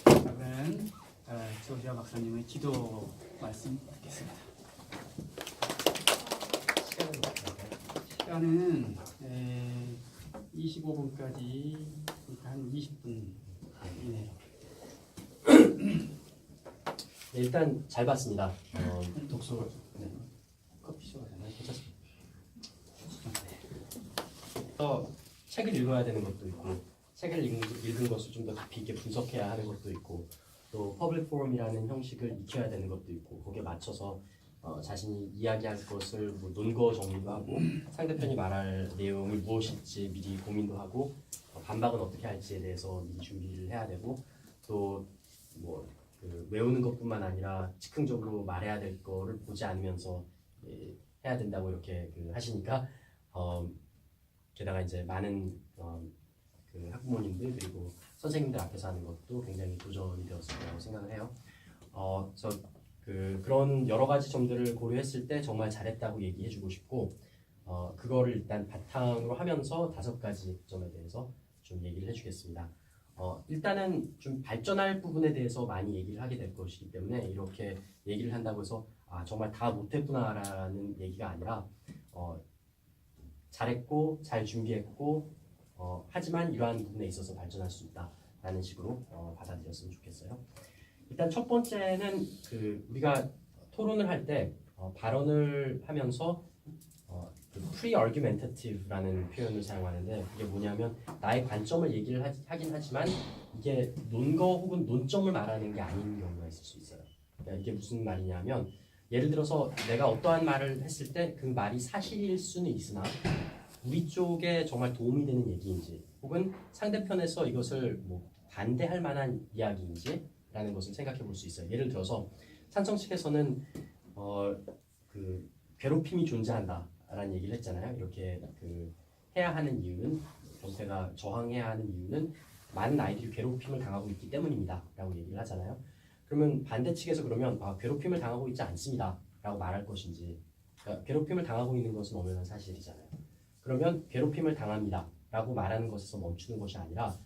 그러면 조시아 박사님의 기도 말씀 듣겠습니다. 시간은 25분까지 한 20분 이내로. 네, 일단 잘 봤습니다. 독서 커피 좋아하잖아요. 괜찮습니다. 책을 읽어야 되는 것도 있고 책을 읽은 것을 좀 더 깊이 있게 분석해야 하는 것도 있고 또 퍼블릭 포럼이라는 형식을 익혀야 되는 것도 있고 거기에 맞춰서 자신이 이야기할 것을 논거 정리도 하고 상대편이 말할 내용이 무엇일지 미리 고민도 하고 반박은 어떻게 할지에 대해서 미리 준비를 해야 되고 또 외우는 것뿐만 아니라 즉흥적으로 말해야 될 거를 보지 않으면서 해야 된다고 이렇게 하시니까 게다가 이제 많은 학부모님들 그리고 선생님들 앞에서 하는 것도 굉장히 도전이 되었을 거라고 생각을 해요. 그런 여러 가지 점들을 고려했을 때 정말 잘했다고 얘기해주고 싶고 그거를 일단 바탕으로 하면서 5가지 점에 대해서 좀 얘기를 해주겠습니다. 일단은 좀 발전할 부분에 대해서 많이 얘기를 하게 될 것이기 때문에 이렇게 얘기를 한다고 해서 정말 다 못했구나라는 얘기가 아니라 잘했고 잘 준비했고 하지만 이러한 부분에 있어서 발전할 수 있다라는 식으로 받아들였으면 좋겠어요. 일단 첫 번째는 우리가 토론을 할 때 발언을 하면서 pre-argumentative라는 표현을 사용하는데 이게 뭐냐면 나의 관점을 얘기를 하긴 하지만 이게 논거 혹은 논점을 말하는 게 아닌 경우가 있을 수 있어요. 그러니까 이게 무슨 말이냐면 예를 들어서 내가 어떠한 말을 했을 때 그 말이 사실일 수는 있으나 우리 쪽에 정말 도움이 되는 얘기인지 혹은 상대편에서 이것을 반대할 만한 이야기인지 라는 것을 생각해 볼 수 있어요. 예를 들어서 찬성 측에서는 괴롭힘이 존재한다 라는 얘기를 했잖아요. 이렇게 해야 하는 이유는 병태가 저항해야 하는 이유는 많은 아이들이 괴롭힘을 당하고 있기 때문입니다 라고 얘기를 하잖아요. 그러면 반대 측에서 그러면 괴롭힘을 당하고 있지 않습니다 라고 말할 것인지 그러니까 괴롭힘을 당하고 있는 것은 엄연한 사실이잖아요. 그러면 괴롭힘을 당합니다 라고 말하는 것에서 멈추는 것이 아니라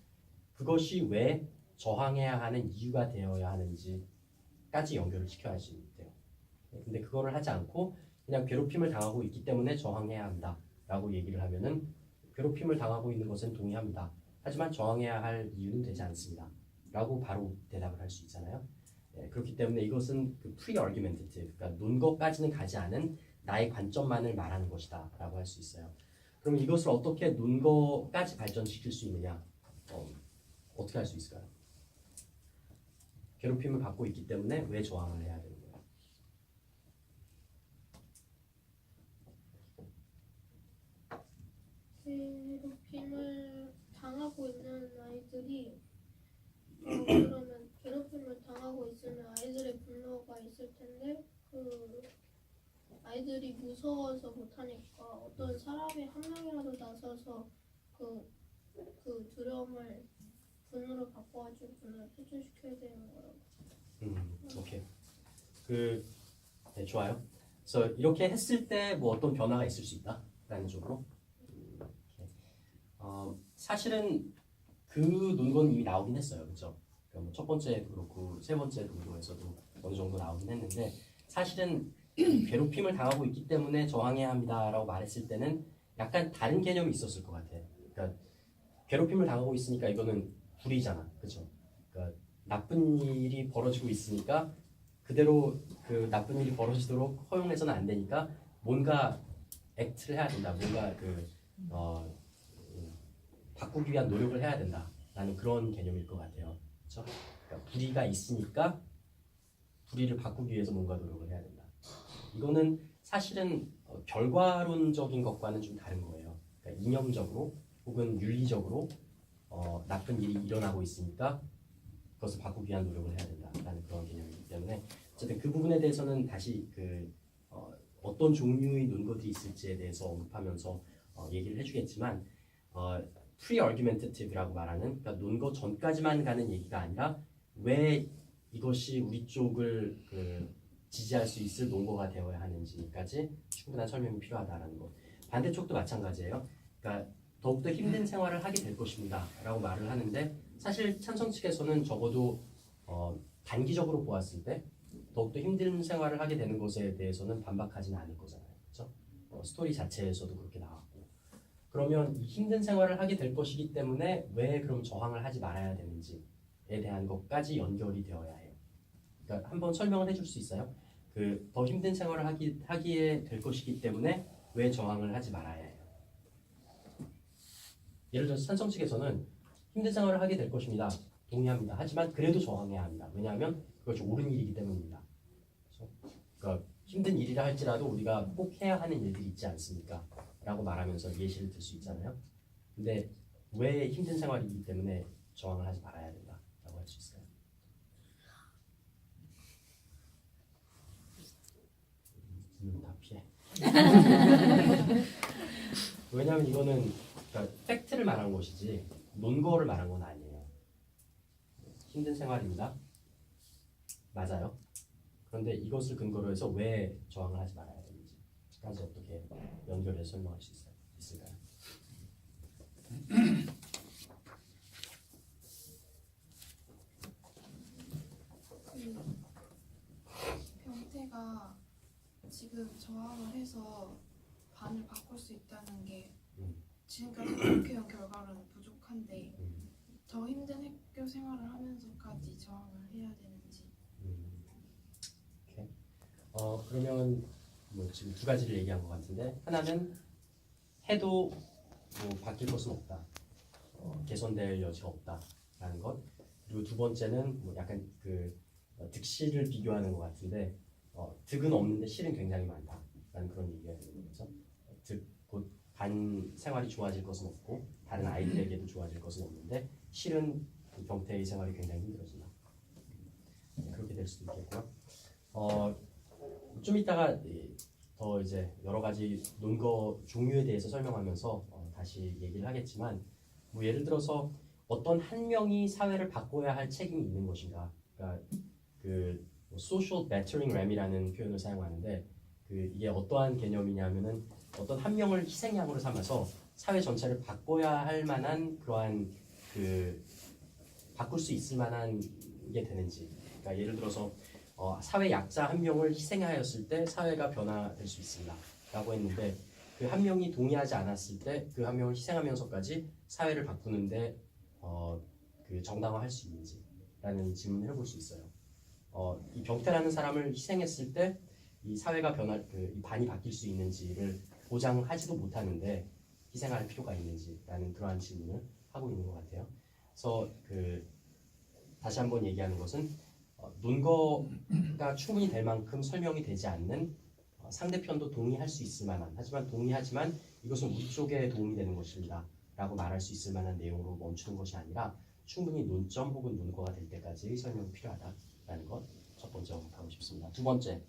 그것이 왜 저항해야 하는 이유가 되어야 하는지까지 연결을 시켜야지 돼요. 근데 그거를 하지 않고 그냥 괴롭힘을 당하고 있기 때문에 저항해야 한다라고 얘기를 하면은 괴롭힘을 당하고 있는 것은 동의합니다. 하지만 저항해야 할 이유는 되지 않습니다. 라고 바로 대답을 할 수 있잖아요. 그렇기 때문에 이것은 그 pre-argumentative, 그러니까 논거까지는 가지 않은 나의 관점만을 말하는 것이다 라고 할 수 있어요. 그럼 이것을 어떻게 논거까지 발전시킬 수 있느냐? 어떻게 할 수 있을까요? 괴롭힘을 받고 있기 때문에 왜 저항을 해야 되는 거예요? 괴롭힘을 당하고 있는 아이들이 그러면 괴롭힘을 당하고 있으면 아이들의 분노가 있을 텐데 그 아이들이 무서워서 못하니까 어떤 사람이 한 명이라도 나서서 그 두려움을 분노로 바꿔가지고 분노를 해소시켜야 되는 거라고. 오케이. 네, 좋아요. 그래서 이렇게 했을 때 뭐 어떤 변화가 있을 수 있다라는 쪽으로. 사실은 그 논거는 이미 나오긴 했어요, 그렇죠? 그러니까 뭐첫 번째도 그렇고 세 번째 논거에서도 어느 정도 나오긴 했는데 사실은 괴롭힘을 당하고 있기 때문에 저항해야 합니다라고 말했을 때는 약간 다른 개념이 있었을 것 같아. 그러니까 괴롭힘을 당하고 있으니까 이거는 불의잖아, 그렇죠? 그러니까 나쁜 일이 벌어지고 있으니까 그대로 그 나쁜 일이 벌어지도록 허용해서는 안 되니까 뭔가 액트를 해야 된다, 뭔가 바꾸기 위한 노력을 해야 된다라는 그런 개념일 것 같아요, 그렇죠? 그러니까 불의가 있으니까 불의를 바꾸기 위해서 뭔가 노력을 해야 된다. 이거는 사실은 결과론적인 것과는 좀 다른 거예요. 그러니까 이념적으로 혹은 윤리적으로 나쁜 일이 일어나고 있으니까 그것을 바꾸기 위한 노력을 해야 된다라는 그런 개념이기 때문에 어쨌든 그 부분에 대해서는 다시 어떤 종류의 논거들이 있을지에 대해서 언급하면서 얘기를 해주겠지만 pre-argumentative라고 말하는 그러니까 논거 전까지만 가는 얘기가 아니라 왜 이것이 우리 쪽을 지지할 수 있을 논거가 되어야 하는지까지 충분한 설명이 필요하다라는 것. 반대쪽도 마찬가지예요. 그러니까 더욱더 힘든 생활을 하게 될 것입니다 라고 말을 하는데 사실 찬성 측에서는 적어도 단기적으로 보았을 때 더욱더 힘든 생활을 하게 되는 것에 대해서는 반박하지는 않을 거잖아요, 그렇죠? 스토리 자체에서도 그렇게 나왔고 그러면 이 힘든 생활을 하게 될 것이기 때문에 왜 그럼 저항을 하지 말아야 되는지에 대한 것까지 연결이 되어야 해요. 그러니까 한번 설명을 해줄 수 있어요? 더 힘든 생활을 하기에 될 것이기 때문에 왜 저항을 하지 말아야 해요? 예를 들어서 찬성 측에서는 힘든 생활을 하게 될 것입니다. 동의합니다. 하지만 그래도 저항해야 합니다. 왜냐하면 그것이 옳은 일이기 때문입니다. 그러니까 힘든 일이라 할지라도 우리가 꼭 해야 하는 일들이 있지 않습니까? 라고 말하면서 예시를 들 수 있잖아요. 근데 왜 힘든 생활이기 때문에 저항을 하지 말아야 된다 라고 할 수 있어요? 다 피해. 왜냐하면 이거는 그러니까 팩트를 말한 것이지 논거를 말한 건 아니에요. 힘든 생활입니다. 맞아요. 그런데 이것을 근거로 해서 왜 저항을 하지 말아야 되는지까지 어떻게 연결해서 설명할 수 있을까요? 병태가 지금 저항을 해서 반을 바꿀 수 있다는 게 지금까지 노력해온 결과로는 부족한데 더 힘든 학교 생활을 하면서까지 저항을 해야 되는지. 오케이. 그러면 뭐 지금 두 가지를 얘기한 것 같은데 하나는 해도 뭐 바뀔 것은 없다, 개선될 여지가 없다라는 것. 그리고 두 번째는 뭐 약간 득실을 비교하는 것 같은데 득은 없는데 실은 굉장히 많다라는 그런 얘기가 되는 거죠. 곧 반 생활이 좋아질 것은 없고 다른 아이들에게도 좋아질 것은 없는데 실은 병태의 생활이 굉장히 힘들어진다. 그렇게 될 수도 있겠고요. 좀 이따가 더 이제 여러 가지 논거 종류에 대해서 설명하면서 다시 얘기를 하겠지만 뭐 예를 들어서 어떤 한 명이 사회를 바꿔야 할 책임이 있는 것인가? 그러니까 social battering ram이라는 표현을 사용하는데 이게 어떠한 개념이냐면은 어떤 한 명을 희생양으로 삼아서 사회 전체를 바꿔야 할 만한 그러한 바꿀 수 있을 만한 게 되는지. 그러니까 예를 들어서 사회 약자 한 명을 희생하였을 때 사회가 변화될 수 있습니다. 라고 했는데 그 한 명이 동의하지 않았을 때 그 한 명을 희생하면서까지 사회를 바꾸는데 그 정당화할 수 있는지라는 질문을 해볼 수 있어요. 이 병태라는 사람을 희생했을 때 이 사회가 이 반이 바뀔 수 있는지를 보장하지도 못하는데 희생할 필요가 있는지라는 그러한 질문을 하고 있는 것 같아요. 그래서 다시 한번 얘기하는 것은 논거가 충분히 될 만큼 설명이 되지 않는 상대편도 동의할 수 있을 만한 하지만 동의하지만 이것은 우리 쪽에 도움이 되는 것입니다 라고 말할 수 있을 만한 내용으로 멈추는 것이 아니라 충분히 논점 혹은 논거가 될 때까지 설명이 필요하다라는 것 첫 번째 언급하고 싶습니다. 두 번째,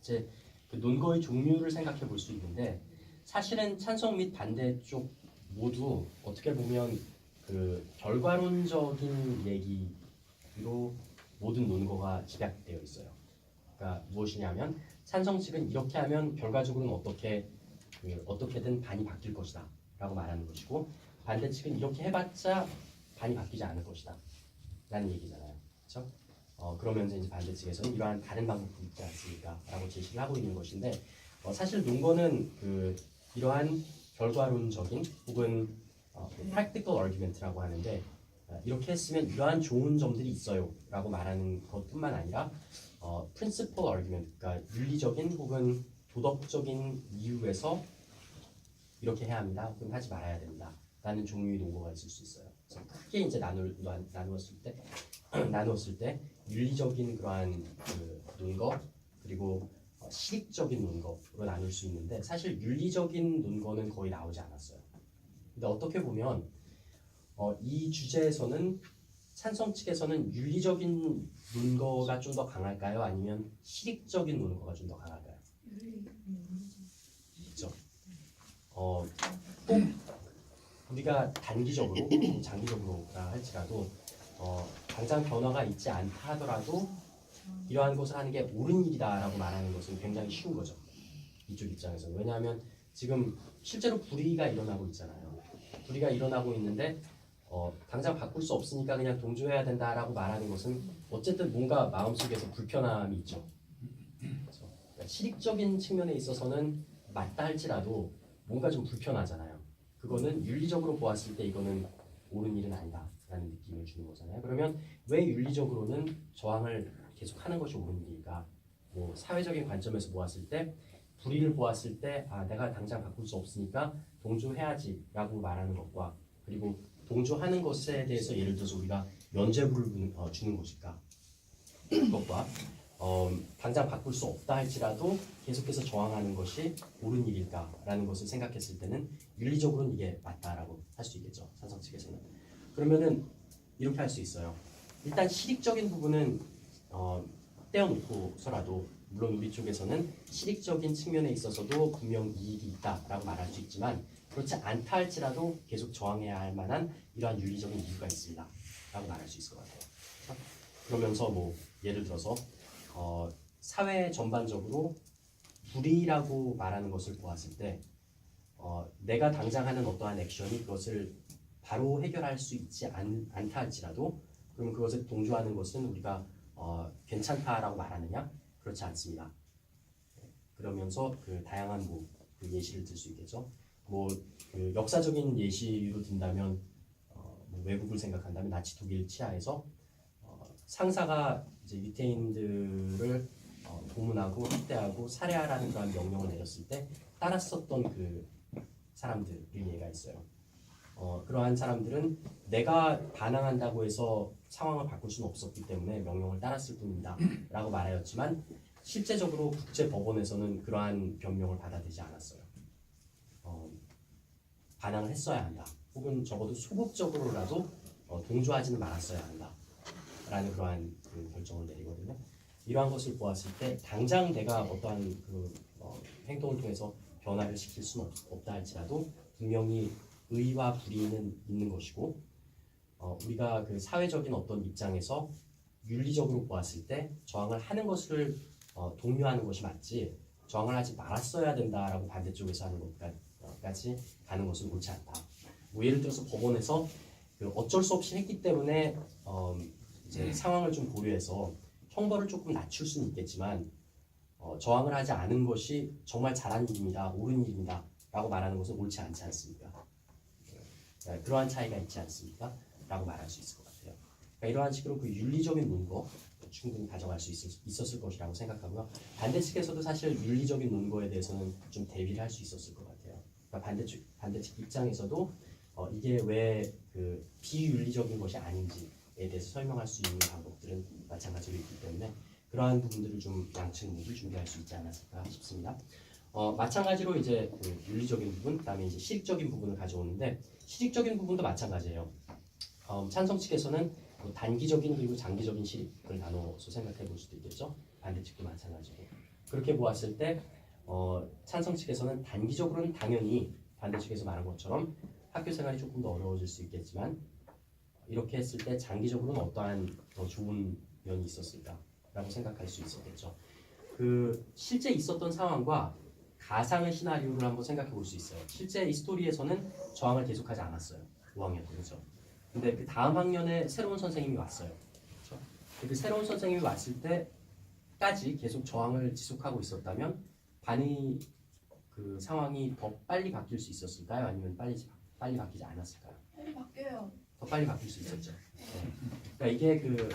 이제 그 논거의 종류를 생각해 볼 수 있는데 사실은 찬성 및 반대 쪽 모두 어떻게 보면 그 결과론적인 얘기로 모든 논거가 집약되어 있어요. 그러니까 무엇이냐면 찬성 측은 이렇게 하면 결과적으로는 어떻게든 반이 바뀔 것이다 라고 말하는 것이고 반대 측은 이렇게 해봤자 반이 바뀌지 않을 것이다 라는 얘기잖아요. 그렇죠? 그러면서 이제 반대 측에서는 이러한 다른 방법도 있지 않습니까? 라고 제시를 하고 있는 것인데 사실 논거는 이러한 결과론적인 혹은 practical argument라고 하는데 이렇게 했으면 이러한 좋은 점들이 있어요 라고 말하는 것뿐만 아니라 principal argument, 그러니까 윤리적인 혹은 도덕적인 이유에서 이렇게 해야 합니다 혹은 하지 말아야 된다 라는 종류의 논거가 있을 수 있어요. 그래서 크게 이제 나누었을 때 윤리적인 그러한 논거 그리고 실익적인 논거로 나눌 수 있는데 사실 윤리적인 논거는 거의 나오지 않았어요. 근데 어떻게 보면 이 주제에서는 찬성 측에서는 윤리적인 논거가 좀 더 강할까요? 아니면 실익적인 논거가 좀 더 강할까요? 그렇죠. 꼭 우리가 단기적으로 장기적으로라 할지라도 당장 변화가 있지 않다 하더라도 이러한 것을 하는 게 옳은 일이다라고 말하는 것은 굉장히 쉬운 거죠. 이쪽 입장에서는. 왜냐하면 지금 실제로 불의가 일어나고 있잖아요. 불의가 일어나고 있는데 당장 바꿀 수 없으니까 그냥 동조해야 된다라고 말하는 것은 어쨌든 뭔가 마음속에서 불편함이 있죠. 그렇죠? 그러니까 실익적인 측면에 있어서는 맞다 할지라도 뭔가 좀 불편하잖아요. 그거는 윤리적으로 보았을 때 이거는 옳은 일은 아니다라는 느낌을 주는 거잖아요. 그러면 왜 윤리적으로는 저항을 계속하는 것이 옳은 일일까? 뭐 사회적인 관점에서 보았을 때 불의를 보았을 때 내가 당장 바꿀 수 없으니까 동조해야지라고 말하는 것과 그리고 동조하는 것에 대해서 예를 들어서 우리가 면죄부를 주는 것일까? 그것과 당장 바꿀 수 없다 할지라도 계속해서 저항하는 것이 옳은 일일까라는 것을 생각했을 때는 윤리적으로는 이게 맞다라고 할 수 있겠죠. 찬성 측에서는. 그러면은 이렇게 할 수 있어요. 일단 실익적인 부분은 떼어놓고서라도 물론 우리 쪽에서는 실익적인 측면에 있어서도 분명 이익이 있다라고 말할 수 있지만 그렇지 않다 할지라도 계속 저항해야 할 만한 이러한 윤리적인 이유가 있습니다 라고 말할 수 있을 것 같아요. 그러면서 뭐 예를 들어서 사회 전반적으로 불의라고 말하는 것을 보았을 때 내가 당장 하는 어떠한 액션이 그것을 바로 해결할 수 있지 않다 할지라도 그럼 그것을 동조하는 것은 우리가 괜찮다라고 말하느냐? 그렇지 않습니다. 그러면서 그 다양한 그 예시를 들 수 있겠죠. 그 역사적인 예시로 든다면 뭐 외국을 생각한다면 나치 독일 치하에서 상사가 이제 유태인들을 고문하고 학대하고 살해하라는 그런 명령을 내렸을 때 따랐었던 그 사람들의 예가 있어요. 그러한 사람들은 내가 반항한다고 해서 상황을 바꿀 수는 없었기 때문에 명령을 따랐을 뿐입니다 라고 말하였지만 실제적으로 국제법원에서는 그러한 변명을 받아들이지 않았어요. 반항을 했어야 한다 혹은 적어도 소극적으로라도 동조하지는 말았어야 한다 라는 그러한 그 결정을 내리거든요. 이러한 것을 보았을 때 당장 내가 어떠한 그 행동을 통해서 변화를 시킬 수는 없다 할지라도 분명히 의와 불의는 있는 것이고 우리가 그 사회적인 어떤 입장에서 윤리적으로 보았을 때 저항을 하는 것을 독려하는 것이 맞지 저항을 하지 말았어야 된다라고 반대쪽에서 하는 것까지 가는 것은 옳지 않다. 뭐 예를 들어서 법원에서 그 어쩔 수 없이 했기 때문에 이제 상황을 좀 고려해서 형벌을 조금 낮출 수는 있겠지만 저항을 하지 않은 것이 정말 잘한 일입니다, 옳은 일입니다 라고 말하는 것은 옳지 않지 않습니까? 그러한 차이가 있지 않습니까? 라고 말할 수 있을 것 같아요. 그러니까 이러한 식으로 그 윤리적인 논거 충분히 가져갈 수 있었을 것이라고 생각하고요. 반대측에서도 사실 윤리적인 논거에 대해서는 좀 대비를 할 수 있었을 것 같아요. 그러니까 반대측 입장에서도 이게 왜 그 비윤리적인 것이 아닌지에 대해서 설명할 수 있는 방법들은 마찬가지로 있기 때문에 그러한 부분들을 좀 양측 모두 준비할 수 있지 않았을까 싶습니다. 마찬가지로 이제 그 윤리적인 부분, 그다음에 이제 실익적인 부분을 가져오는데 실익적인 부분도 마찬가지예요. 찬성 측에서는 뭐 단기적인 그리고 장기적인 실익을 나눠서 생각해 볼 수도 있겠죠. 반대측도 마찬가지고 그렇게 보았을 때 찬성 측에서는 단기적으로는 당연히 반대측에서 말한 것처럼 학교 생활이 조금 더 어려워질 수 있겠지만 이렇게 했을 때 장기적으로는 어떠한 더 좋은 면이 있었을까라고 생각할 수 있었겠죠. 그 실제 있었던 상황과 가상의 시나리오를 한번 생각해 볼 수 있어요. 실제 이 스토리에서는 저항을 계속하지 않았어요. 5학년 때죠. 근데 그 다음 학년에 새로운 선생님이 왔어요. 그렇죠? 그 새로운 선생님이 왔을 때까지 계속 저항을 지속하고 있었다면 반이 그 상황이 더 빨리 바뀔 수 있었을까요? 아니면 빨리 바뀌지 않았을까요? 빨리 바뀌어요. 더 빨리 바뀔 수 있었죠. 네. 그러니까 이게 그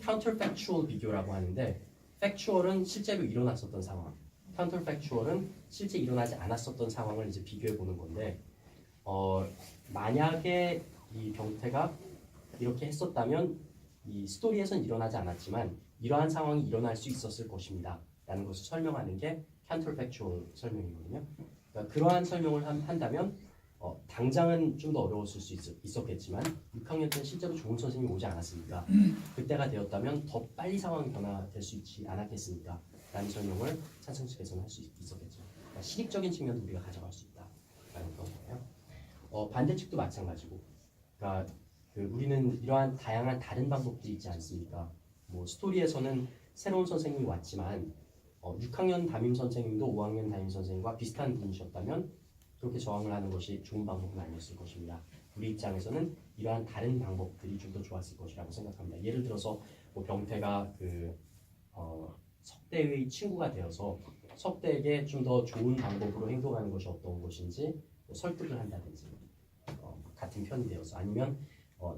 counterfactual 비교라고 하는데 factual은 실제로 일어났었던 상황, counterfactual은 실제 일어나지 않았었던 상황을 이제 비교해 보는 건데 만약에 이 병태가 이렇게 했었다면 이 스토리에선 일어나지 않았지만 이러한 상황이 일어날 수 있었을 것입니다 라는 것을 설명하는 게 counterfactual 설명이거든요. 그러니까 그러한 설명을 한다면 당장은 좀 더 어려웠을 수 있었겠지만 6학년 때는 실제로 좋은 선생님이 오지 않았습니까? 그때가 되었다면 더 빨리 상황이 변화될 수 있지 않았겠습니까? 라는 설명을 찬성 측에서는 할 수 있었겠죠. 그러니까 실익적인 측면도 우리가 가져갈 수 있다라는 그런 거예요. 반대측도 마찬가지고 그러니까 우리는 이러한 다양한 다른 방법들이 있지 않습니까? 뭐 스토리에서는 새로운 선생님이 왔지만 6학년 담임 선생님도 5학년 담임 선생님과 비슷한 분이셨다면 그렇게 저항을 하는 것이 좋은 방법은 아니었을 것입니다. 우리 입장에서는 이러한 다른 방법들이 좀 더 좋았을 것이라고 생각합니다. 예를 들어서 뭐 병태가 석대의 친구가 되어서 석대에게 좀 더 좋은 방법으로 행동하는 것이 어떤 것인지 뭐 설득을 한다든지 같은 편이 되어서 아니면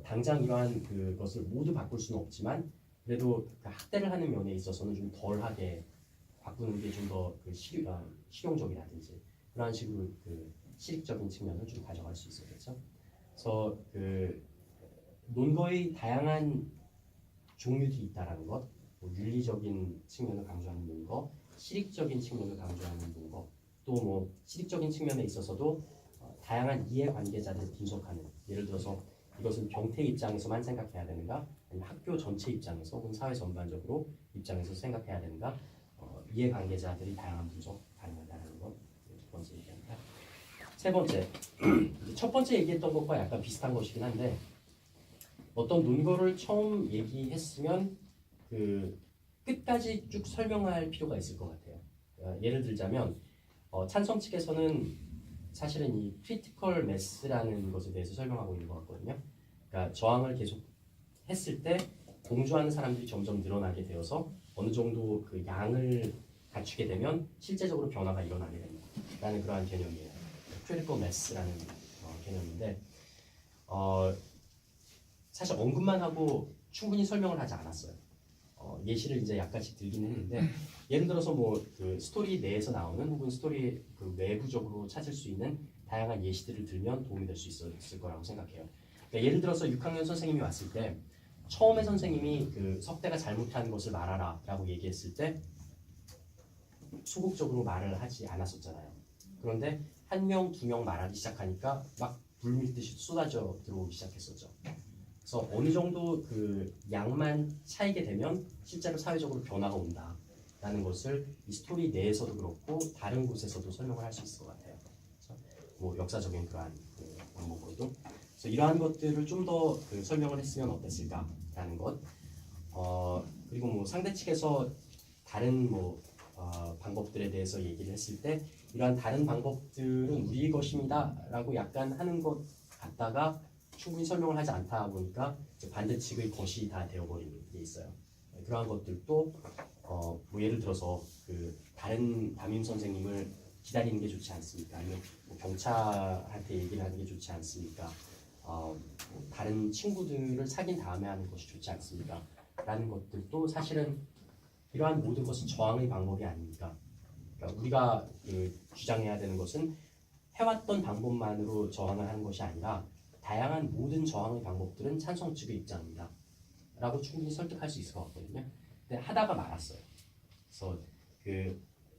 당장 이러한 그것을 모두 바꿀 수는 없지만 그래도 그 학대를 하는 면에 있어서는 좀 덜하게 바꾸는 게 좀 더 실용적이라든지 그런 식으로 그 실익적인 측면을 좀 가져갈 수 있었겠죠. 그래서 그 논거의 다양한 종류들이 있다라는 것, 뭐 윤리적인 측면을 강조하는 논거, 실익적인 측면을 강조하는 논거, 또 뭐 실익적인 측면에 있어서도 다양한 이해관계자들을 분석하는, 예를 들어서 이것은 병태 입장에서만 생각해야 되는가, 아니면 학교 전체 입장에서 혹은 사회 전반적으로 입장에서 생각해야 되는가, 이해관계자들이 다양한 분석 가능하다는 것. 두 번째 얘기합니다. 세 번째, 첫 번째 얘기했던 것과 약간 비슷한 것이긴 한데 어떤 논거를 처음 얘기했으면 그 끝까지 쭉 설명할 필요가 있을 것 같아요. 예를 들자면 찬성 측에서는 사실은 이 critical mass라는 것에 대해서 설명하고 있는 것 같거든요. 그러니까 저항을 계속 했을 때 공주하는 사람들이 점점 늘어나게 되어서 어느 정도 그 양을 갖추게 되면 실제적으로 변화가 일어나게 됩니다. 라는 그러한 개념이에요. critical mass라는 개념인데 사실 언급만 하고 충분히 설명을 하지 않았어요. 예시를 이제 약간씩 들긴 했는데 예를 들어서 뭐 그 스토리 내에서 나오는 혹은 스토리 그 외부적으로 찾을 수 있는 다양한 예시들을 들면 도움이 될 수 있을 거라고 생각해요. 그러니까 예를 들어서 6학년 선생님이 왔을 때 처음에 선생님이 그 석대가 잘못한 것을 말하라 라고 얘기했을 때 소극적으로 말을 하지 않았었잖아요. 그런데 한 명, 두 명 말하기 시작하니까 막 불밀듯이 쏟아져 들어오기 시작했었죠. 그래서 어느 정도 그 양만 차이게 되면 실제로 사회적으로 변화가 온다라는 것을 이 스토리 내에서도 그렇고 다른 곳에서도 설명을 할 수 있을 것 같아요. 그래서 뭐 역사적인 그러한 그 방법으로도 그래서 이러한 것들을 좀 더 그 설명을 했으면 어땠을까라는 것. 그리고 뭐 상대 측에서 다른 뭐 방법들에 대해서 얘기를 했을 때 이러한 다른 방법들은 우리 것입니다라고 약간 하는 것 같다가 충분히 설명을 하지 않다 보니까 반대 측의 것이 다 되어버리는 게 있어요. 그러한 것들도 뭐 예를 들어서 그 다른 담임 선생님을 기다리는 게 좋지 않습니까? 아니면 뭐 경찰한테 얘기를 하는 게 좋지 않습니까? 뭐 다른 친구들을 사귄 다음에 하는 것이 좋지 않습니까? 라는 것들도 사실은 이러한 모든 것은 저항의 방법이 아닙니까? 그러니까 우리가 주장해야 되는 것은 해왔던 방법만으로 저항을 하는 것이 아니라 다양한 모든 저항의 방법들은 찬성 측의 입장입니다. 라고 충분히 설득할 수 있을 것 같거든요. 근데 하다가 말았어요. 그래서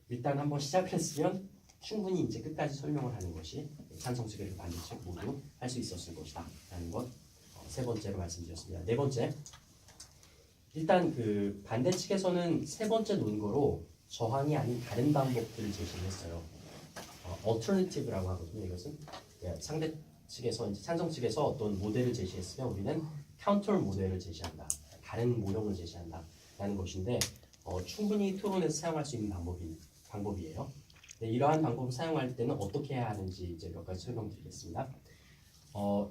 일단 한번 시작을 했으면 충분히 이제 끝까지 설명을 하는 것이 찬성 측의 반대 측 모두 할 수 있었을 것이다 라는 것 세 번째로 말씀드렸습니다. 네 번째, 일단 반대 측에서는 세 번째 논거로 저항이 아닌 다른 방법들을 제시를 했어요. alternative라고 하거든요. 이것은 상대 측에서 이제 찬성 측에서 어떤 모델을 제시했으면 우리는 counter 모델을 제시한다, 다른 모형을 제시한다 라는 것인데 충분히 토론에서 사용할 수 있는 방법이에요. 이러한 방법을 사용할 때는 어떻게 해야 하는지 이제 몇 가지 설명드리겠습니다.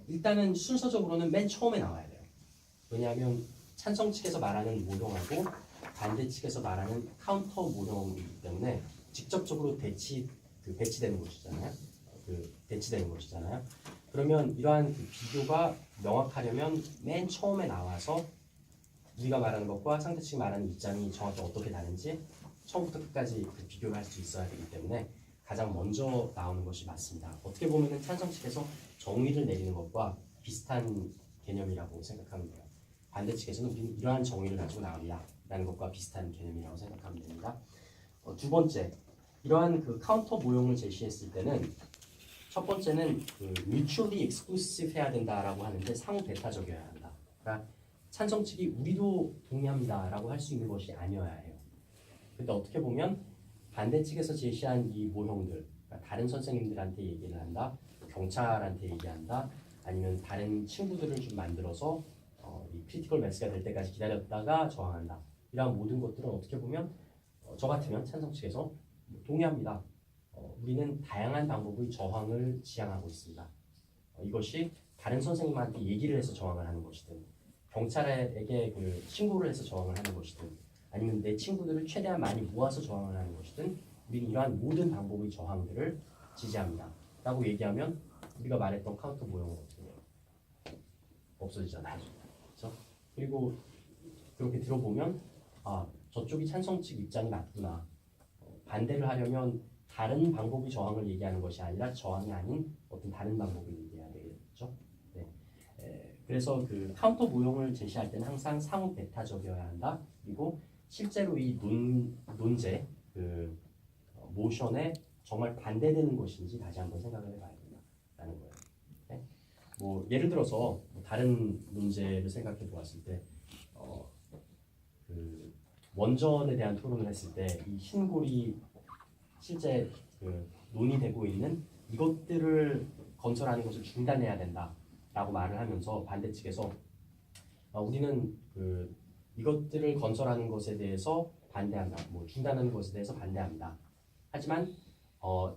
일단은 순서적으로는 맨 처음에 나와야 돼요. 왜냐하면 찬성 측에서 말하는 모형하고 반대 측에서 말하는 카운터 모형이기 때문에 직접적으로 배치되는 것이잖아요. 대치되는 것이잖아요. 그러면 이러한 비교가 명확하려면 맨 처음에 나와서 우리가 말하는 것과 상대 측이 말하는 입장이 정확히 어떻게 다른지 처음부터 끝까지 비교를 할 수 있어야 되기 때문에 가장 먼저 나오는 것이 맞습니다. 어떻게 보면 찬성 측에서 정의를 내리는 것과 비슷한 개념이라고 생각하면 돼요. 반대 측에서는 우리는 이러한 정의를 가지고 나옵니다 라는 것과 비슷한 개념이라고 생각하면 됩니다. 두 번째, 이러한 카운터 모형을 제시했을 때는 첫 번째는 mutually exclusive 해야 된다라고 하는데 상호 배타적이어야 한다. 그러니까 찬성 측이 우리도 동의합니다라고 할 수 있는 것이 아니어야 해요. 근데 어떻게 보면 반대 측에서 제시한 이 모형들, 그러니까 다른 선생님들한테 얘기를 한다, 경찰한테 얘기한다, 아니면 다른 친구들을 좀 만들어서 이 크리티컬 매스가 될 때까지 기다렸다가 저항한다. 이러한 모든 것들은 어떻게 보면 저 같으면 찬성 측에서 동의합니다. 우리는 다양한 방법의 저항을 지향하고 있습니다. 이것이 다른 선생님한테 얘기를 해서 저항을 하는 것이든, 경찰에게 신고를 해서 저항을 하는 것이든, 아니면 내 친구들을 최대한 많이 모아서 저항을 하는 것이든, 우리는 이러한 모든 방법의 저항들을 지지합니다. 라고 얘기하면 우리가 말했던 카운터 모형은 어떻게 돼요? 없어지잖아요. 그렇죠? 그리고 그렇게 들어보면 저쪽이 찬성 측 입장이 맞구나. 반대를 하려면 다른 방법의 저항을 얘기하는 것이 아니라 저항이 아닌 어떤 다른 방법을 얘기해야 되겠죠. 네. 그래서 카운터 모형을 제시할 때는 항상 상호 배타적이어야 한다. 그리고 실제로 이 논제, 모션에 정말 반대되는 것인지 다시 한번 생각을 해봐야 된다라는 거예요. 네? 뭐 예를 들어서 다른 문제를 생각해 보았을 때, 원전에 대한 토론을 했을 때 이 흰골이 실제 논의되고 있는 이것들을 건설하는 것을 중단해야 된다라고 말을 하면서 반대 측에서 우리는 이것들을 건설하는 것에 대해서 반대한다, 뭐 중단하는 것에 대해서 반대합니다. 하지만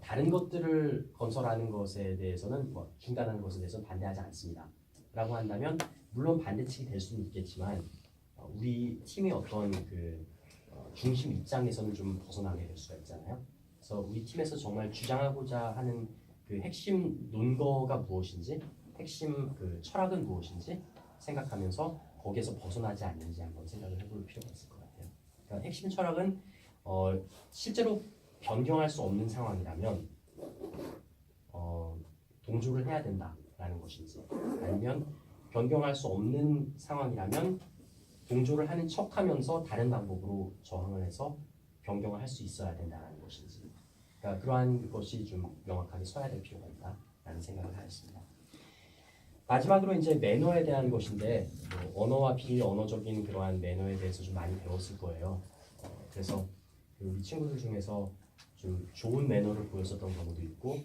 다른 것들을 건설하는 것에 대해서는 중단하는 것에 대해서는 반대하지 않습니다. 라고 한다면 물론 반대 측이 될 수는 있겠지만 우리 팀의 어떤 중심 입장에서는 좀 벗어나게 될 수가 있잖아요. 그래서 우리 팀에서 정말 주장하고자 하는 핵심 논거가 무엇인지, 핵심 철학은 무엇인지 생각하면서 거기에서 벗어나지 않는지 한번 생각을 해볼 필요가 있을 것 같아요. 그러니까 핵심 철학은 실제로 변경할 수 없는 상황이라면 동조를 해야 된다라는 것인지, 아니면 변경할 수 없는 상황이라면 동조를 하는 척하면서 다른 방법으로 저항을 해서 변경을 할 수 있어야 된다는 것인지, 그러니까 그러한 것이 좀 명확하게 서야 될 필요가 있다라는 생각을 하였습니다. 마지막으로 이제 매너에 대한 것인데, 언어와 비언어적인 그러한 매너에 대해서 좀 많이 배웠을 거예요. 그래서 우리 친구들 중에서 좀 좋은 매너를 보였었던 경우도 있고,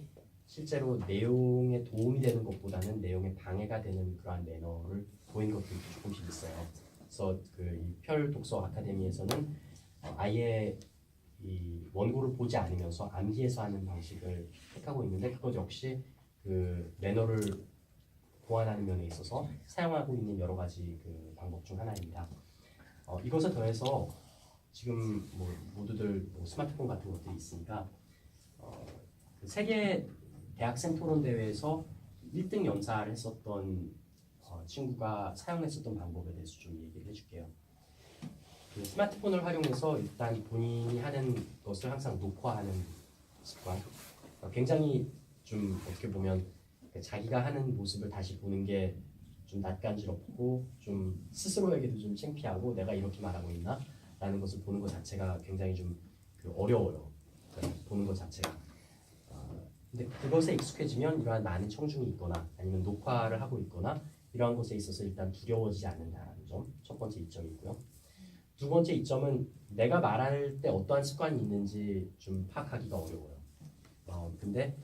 실제로 내용에 도움이 되는 것보다는 내용에 방해가 되는 그러한 매너를 보인 것도 조금씩 있어요. 그래서 이 펼 독서 아카데미에서는 아예 이 원고를 보지 않으면서 암기해서 하는 방식을 택하고 있는데, 그것 역시 매너를 보완하는 면에 있어서 사용하고 있는 여러 가지 방법 중 하나입니다. 이것에 더해서 지금 뭐 모두들 뭐 스마트폰 같은 것들이 있으니까 그 세계 대학생 토론 대회에서 1등 연사를 했었던 친구가 사용했었던 방법에 대해서 좀 얘기를 해줄게요. 그 스마트폰을 활용해서 일단 본인이 하는 것을 항상 녹화하는 습관. 굉장히 좀 어떻게 보면 자기가 하는 모습을 다시 보는 게 좀 낯간지럽고 좀 스스로에게도 좀 창피하고 내가 이렇게 말하고 있나? 라는 것을 보는 것 자체가 굉장히 좀 어려워요. 보는 것 자체가. 근데 그것에 익숙해지면 이러한 많은 청중이 있거나 아니면 녹화를 하고 있거나 이러한 것에 있어서 일단 두려워지지 않는다는 점, 첫 번째 이점이고요. 두 번째 이점은 내가 말할 때 어떠한 습관이 있는지 좀 파악하기가 어려워요. 근데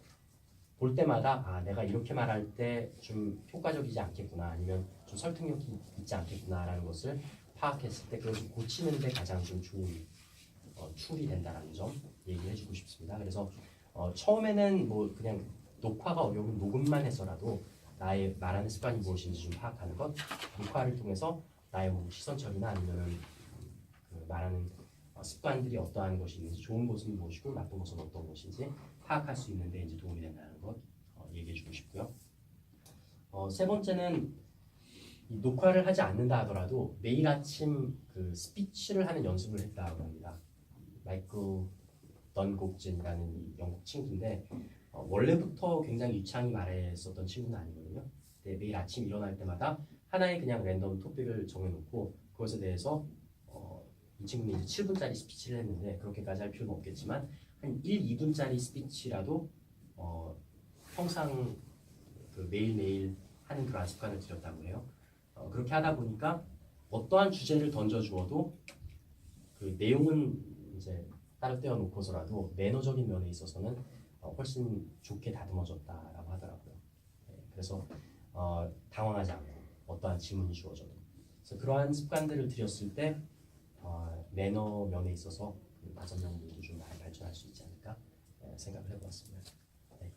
볼 때마다 내가 이렇게 말할 때 좀 효과적이지 않겠구나 아니면 좀 설득력이 있지 않겠구나라는 것을 파악했을 때 그것을 고치는 데 가장 좀 좋은 툴이 된다는 점 얘기해주고 싶습니다. 그래서 처음에는 뭐 그냥 녹화가 어려우면 녹음만 해서라도 나의 말하는 습관이 무엇인지 좀 파악하는 것, 녹화를 통해서 나의 뭐 시선 처리나 아니면 그 말하는 습관들이 어떠한 것이 있는지, 좋은 것은 무엇이고 나쁜 것은 어떤 것인지 파악할 수 있는 데 이제 도움이 된다는 것 얘기해주고 싶고요. 세 번째는 이 녹화를 하지 않는다 하더라도 매일 아침 그 스피치를 하는 연습을 했다고 합니다. 마이클 던곡진이라는 이 영국 친구인데 원래부터 굉장히 유창히 말했었던 친구는 아니거든요. 근데 매일 아침 일어날 때마다 하나의 그냥 랜덤 토픽을 정해놓고 그것에 대해서 이 친구는 이제 7분짜리 스피치를 했는데 그렇게까지 할 필요는 없겠지만 한 1, 2분짜리 스피치라도 항상 그 매일매일 하는 그런 습관을 들였다고 해요. 그렇게 하다 보니까 어떠한 주제를 던져주어도 그 내용은 이제 따로 떼어놓고서라도 매너적인 면에 있어서는 훨씬 좋게 다듬어졌다라고 하더라고요. 그래서 당황하지 않고 어떠한 질문이 주어져도 그래서 그러한 습관들을 들였을 때 매너 면에 있어서 그 5명 모두 좀 많이 발전할 수 있지 않을까 생각을 해보았습니다. 네.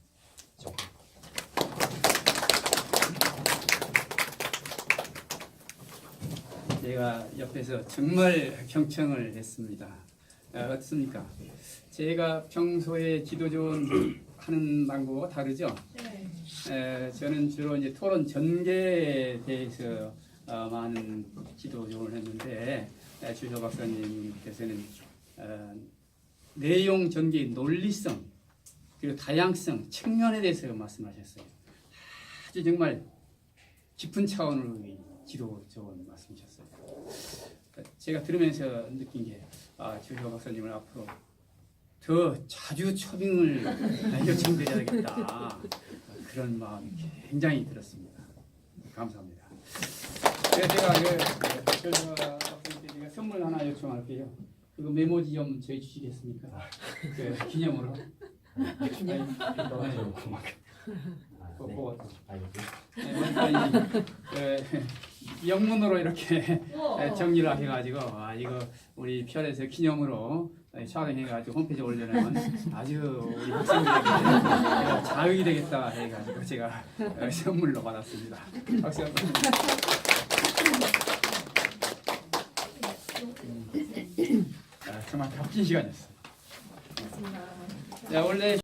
제가 옆에서 정말 경청을 했습니다. 어떻습니까? 제가 평소에 지도조언 하는 방법과 다르죠? 저는 주로 이제 토론 전개에 대해서 많은 지도조언을 했는데 주조 박사님께서는 내용 전개의 논리성 그리고 다양성 측면에 대해서 말씀하셨어요. 아주 정말 깊은 차원의 지도조언 말씀하셨어요. 제가 들으면서 느낀 게 주조 박사님을 앞으로 더 자주 초빙을 요청드려야겠다 그런 마음이 굉장히 들었습니다. 감사합니다. 제가 주조 박사님께 제가 선물 하나 요청할게요. 그거 메모지 좀 저희 주시겠습니까? 그 기념으로. 영문으로 이렇게 정리를 해가지고 이거 우리 편에서 기념으로 촬영해가지고 홈페이지에 올려놓으면 아주 우리 학생들에게 자극이 되겠다 해가지고 제가 선물로 받았습니다. 박수 한번. 정말 값진 시간이었어요. 원래